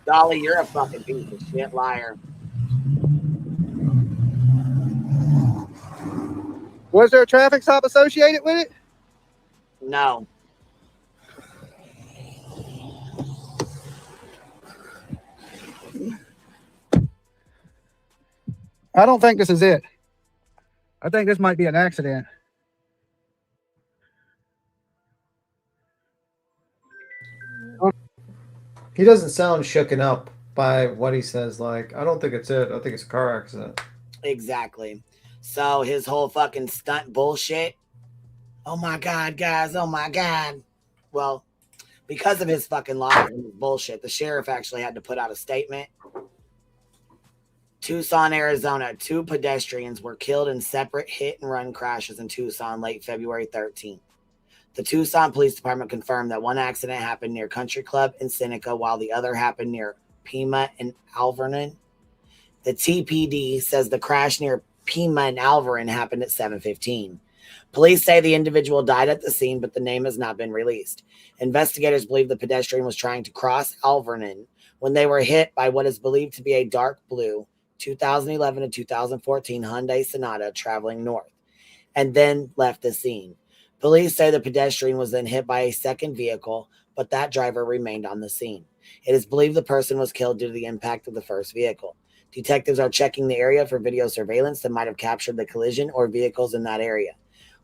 Dolly, you're a fucking piece of shit liar. Was there a traffic stop associated with it? No. I don't think this is it. I think this might be an accident. He doesn't sound shooken up by what he says. Like, I don't think it's it. I think it's a car accident. Exactly. So his whole fucking stunt bullshit. Oh my God, guys. Oh my God. Well, because of his fucking lies and his bullshit, the sheriff actually had to put out a statement. Tucson, Arizona, 2 pedestrians were killed in separate hit and run crashes in Tucson late February 13th. The Tucson Police Department confirmed that one accident happened near Country Club in Seneca, while the other happened near Pima and Alvernon. The TPD says the crash near Pima and Alvernon happened at 7:15. Police say the individual died at the scene, but the name has not been released. Investigators believe the pedestrian was trying to cross Alvernon when they were hit by what is believed to be a dark blue 2011 to 2014 Hyundai Sonata traveling north, and then left the scene. Police say the pedestrian was then hit by a second vehicle, but that driver remained on the scene. It is believed the person was killed due to the impact of the first vehicle. Detectives are checking the area for video surveillance that might have captured the collision or vehicles in that area.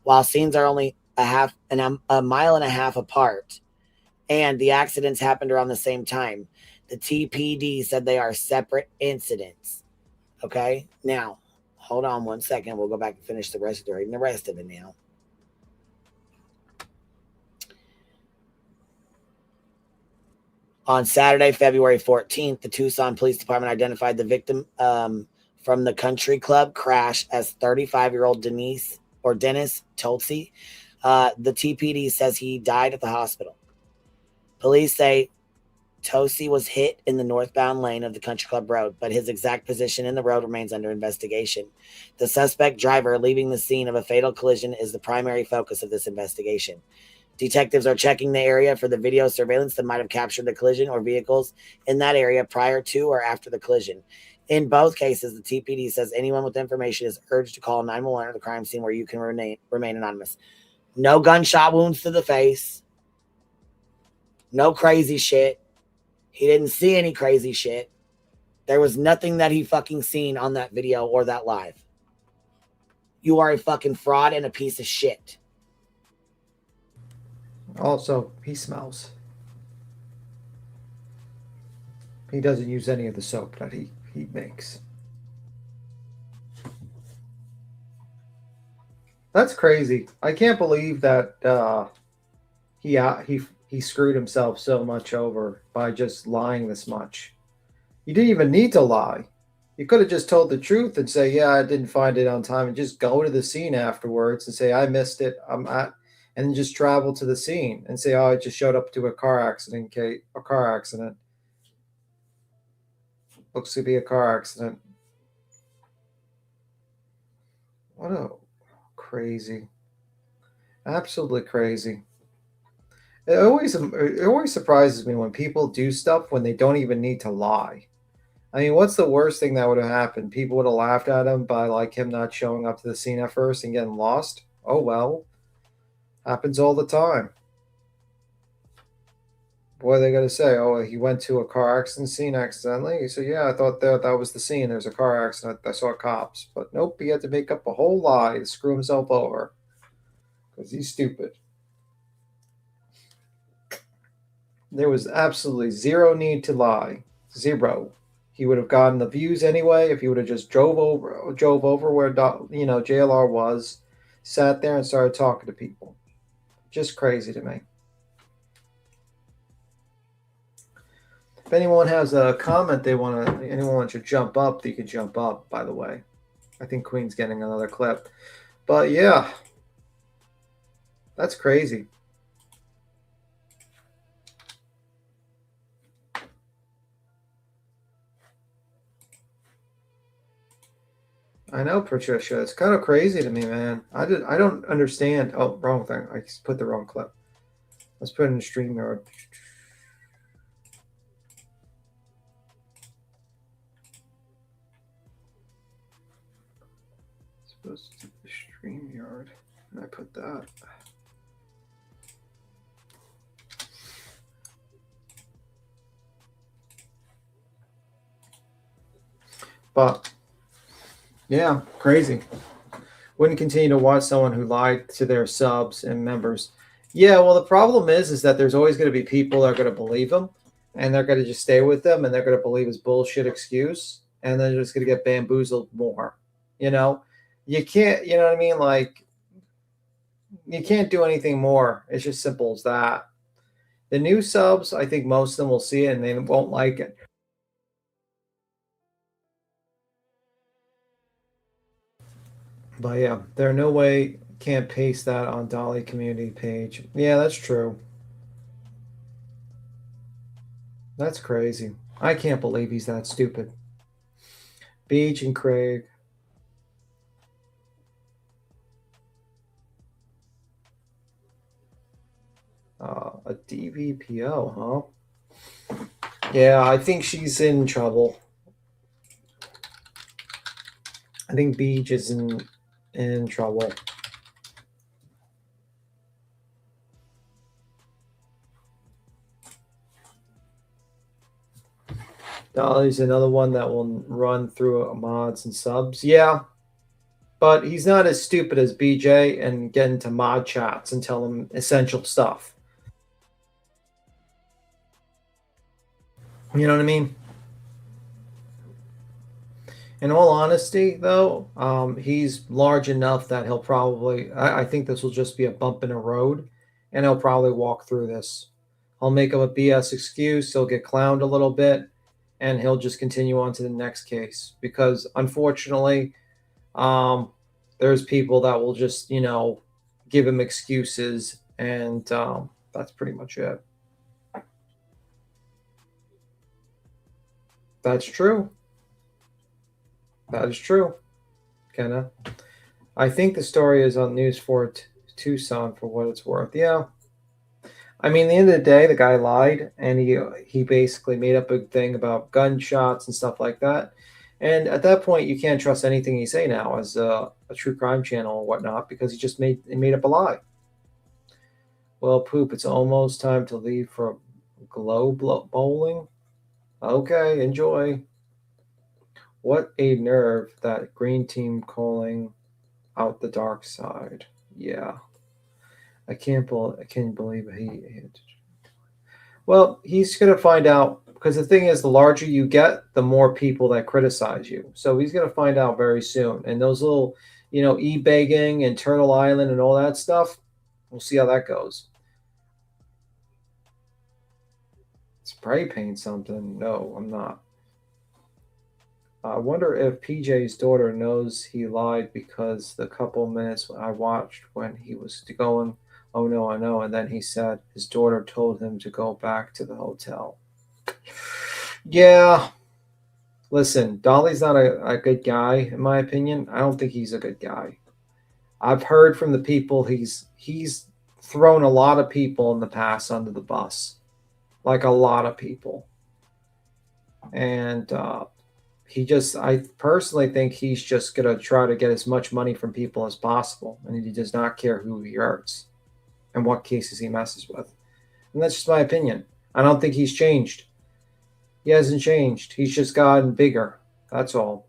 While scenes are only a mile and a half apart, and the accidents happened around the same time, the TPD said they are separate incidents. Okay? Now, hold on one second. We'll go back and finish the rest of it now. On Saturday, February 14th, the Tucson Police Department identified the victim from the country club crash as 35-year-old Dennis Tolsey. The TPD says he died at the hospital. Police say Tolsey was hit in the northbound lane of the country club road, but his exact position in the road remains under investigation. The suspect driver leaving the scene of a fatal collision is the primary focus of this investigation. Detectives are checking the area for the video surveillance that might have captured the collision or vehicles in that area prior to or after the collision. In both cases, the TPD says anyone with information is urged to call 911 or the crime scene where you can remain anonymous. No gunshot wounds to the face. No crazy shit. He didn't see any crazy shit. There was nothing that he fucking seen on that video or that live. You are a fucking fraud and a piece of shit. Also, he smells. He doesn't use any of the soap that he makes. That's crazy. I can't believe that he screwed himself so much over by just lying this much. You didn't even need to lie. You could have just told the truth and say, yeah, I didn't find it on time, and just go to the scene afterwards and say, I missed it. And then just travel to the scene and say, oh, I just showed up to a car accident. Looks to be a car accident. What a crazy. Absolutely crazy. It always surprises me when people do stuff when they don't even need to lie. I mean, what's the worst thing that would have happened? People would have laughed at him by like him not showing up to the scene at first and getting lost. Oh, well. Happens all the time. What are they going to say? Oh, he went to a car accident scene accidentally? He said, yeah, I thought that was the scene. There's a car accident. I saw cops. But nope, he had to make up a whole lie to screw himself over. Because he's stupid. There was absolutely zero need to lie. Zero. He would have gotten the views anyway if he would have just drove over where JLR was, sat there and started talking to people. Just crazy to me. If anyone has a comment anyone wants to jump up, they can jump up, by the way. I think Queen's getting another clip. But yeah, that's crazy. I know, Patricia. It's kind of crazy to me, man. I don't understand. Oh, wrong thing. I put the wrong clip. Let's put it in StreamYard. Supposed to be StreamYard. And I put that. But yeah, crazy. Wouldn't continue to watch someone who lied to their subs and members. Yeah, well, the problem is that there's always going to be people that are going to believe him, and they're going to just stay with them, and they're going to believe his bullshit excuse, and they're just going to get bamboozled more. You know, you can't. You know what I mean? Like, you can't do anything more. It's just simple as that. The new subs, I think most of them will see it and they won't like it. But yeah, there are no way can't paste that on Dolly community page. Yeah, that's true. That's crazy. I can't believe he's that stupid. Beach and Craig. A DVPO, huh? Yeah, I think she's in trouble. I think Beach is in trouble. Dolly's another one that will run through mods and subs. Yeah, but he's not as stupid as BJ and get into mod chats and tell them essential stuff. You know what I mean? In all honesty, though, he's large enough that he'll probably, I think this will just be a bump in the road, and he'll probably walk through this. I'll make him a BS excuse. He'll get clowned a little bit, and he'll just continue on to the next case. Because unfortunately, there's people that will just, give him excuses, and that's pretty much it. That's true. That is true, Kenna. I think the story is on News 4 Tucson for what it's worth. Yeah. I mean, at the end of the day, the guy lied, and he basically made up a thing about gunshots and stuff like that. And at that point, you can't trust anything he say now as a true crime channel or whatnot, because he made up a lie. Well, Poop, it's almost time to leave for globe bowling. Okay, enjoy. What a nerve, that green team calling out the dark side. Yeah. I can't believe he well, he's going to find out, because the thing is, the larger you get, the more people that criticize you. So he's going to find out very soon. And those little, e-begging and Turtle Island and all that stuff, we'll see how that goes. Spray paint something? No, I'm not. I wonder if PJ's daughter knows he lied, because the couple minutes I watched when he was going, "Oh no, I know," and then he said his daughter told him to go back to the hotel. Yeah. Listen, Dolly's not a good guy, in my opinion. I don't think he's a good guy. I've heard from the people he's thrown a lot of people in the past under the bus. Like a lot of people. And I personally think he's just going to try to get as much money from people as possible. And he does not care who he hurts and what cases he messes with. And that's just my opinion. I don't think he's changed. He hasn't changed. He's just gotten bigger. That's all.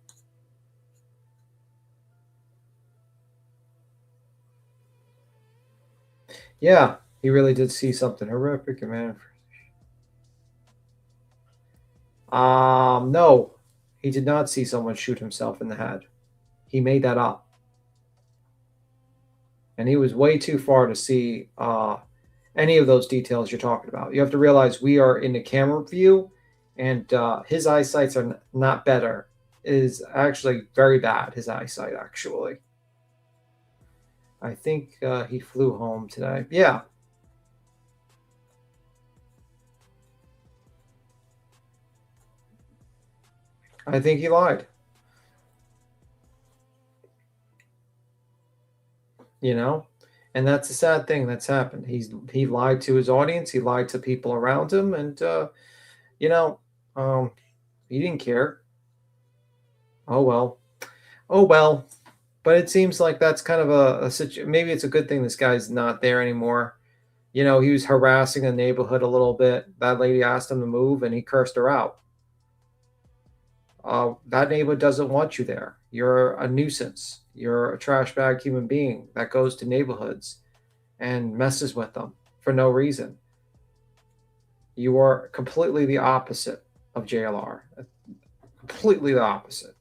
Yeah, he really did see something horrific, man. No, he did not see someone shoot himself in the head. He made that up. And he was way too far to see any of those details you're talking about. You have to realize we are in the camera view, and his eyesight's are not better. It is actually very bad, his eyesight, actually. I think he flew home today. Yeah. I think he lied. And that's a sad thing that's happened. He lied to his audience. He lied to people around him, and he didn't care. Oh well. But it seems like that's kind of a situation. Maybe it's a good thing this guy's not there anymore. He was harassing the neighborhood a little bit. That lady asked him to move, and he cursed her out. That neighborhood doesn't want you there. You're a nuisance. You're a trash bag human being that goes to neighborhoods and messes with them for no reason. You are completely the opposite of JLR. Completely the opposite.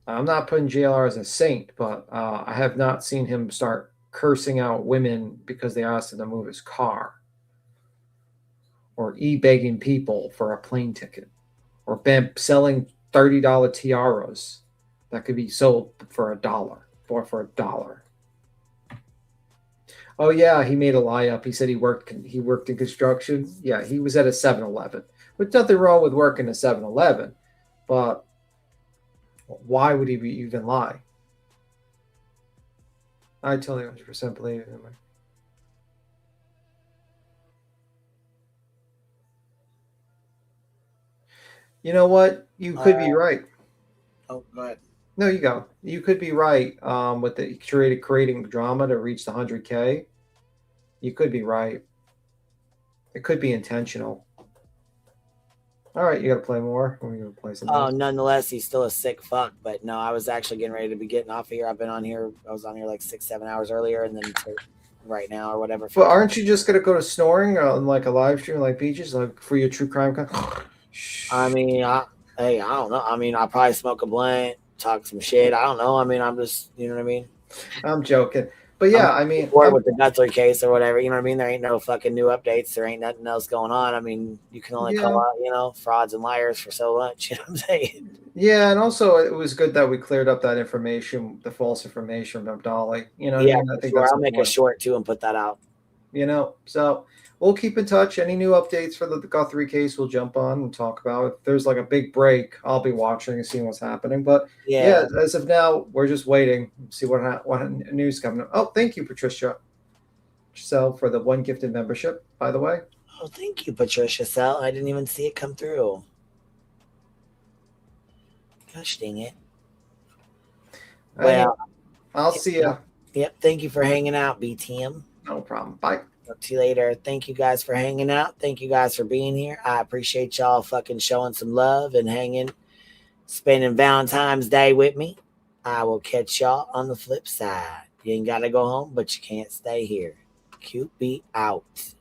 I'm not putting JLR as a saint, but I have not seen him start cursing out women because they asked him to move his car, or e-begging people for a plane ticket, or selling $30 tiaras that could be sold for $1 or for $1. Oh yeah, he made a lie up. He said he worked in construction. Yeah, he was at a 7-Eleven. There's nothing wrong with working a 7-Eleven, but why would he even lie? I totally 100% believe him. You know what? You could be right. Oh, go ahead. No, you go. You could be right. With the creating drama to reach the 100K, you could be right. It could be intentional. All right, you got to play more. Or you going to play something? Oh, nonetheless, he's still a sick fuck. But no, I was actually getting ready to be getting off of here. I've been on here. I was on here like 6-7 hours earlier, and then right now or whatever. But aren't you just going to go to snoring on like a live stream like Peaches, like for your true crime? I mean, I don't know. I mean, I'll probably smoke a blunt, talk some shit. I don't know. I mean, I'm just, you know what I mean? I'm joking. But yeah, I mean, with the Guthrie case or whatever, you know what I mean? There ain't no fucking new updates. There ain't nothing else going on. I mean, you can only call out, you know, frauds and liars for so much. You know what I'm saying? Yeah, and also it was good that we cleared up that information, the false information about Dolly. You know, Yeah, I mean? I think sure. that's I'll make a short too and put that out. You know, so we'll keep in touch. Any new updates for the Guthrie case, we'll jump on and talk about. If there's like a big break, I'll be watching and seeing what's happening. But yeah, as of now, we're just waiting to see what news coming up. Oh, thank you, Patricia Giselle, for the 1 gifted membership, by the way. Oh, thank you, Patricia Sell. I didn't even see it come through. Gosh dang it. Well, I'll see you. Yep. Thank you for hanging out, BTM. No problem. Bye. Talk to you later. Thank you guys for hanging out. Thank you guys for being here. I appreciate y'all fucking showing some love and spending Valentine's Day with me. I will catch y'all on the flip side. You ain't got to go home, but you can't stay here. QB out.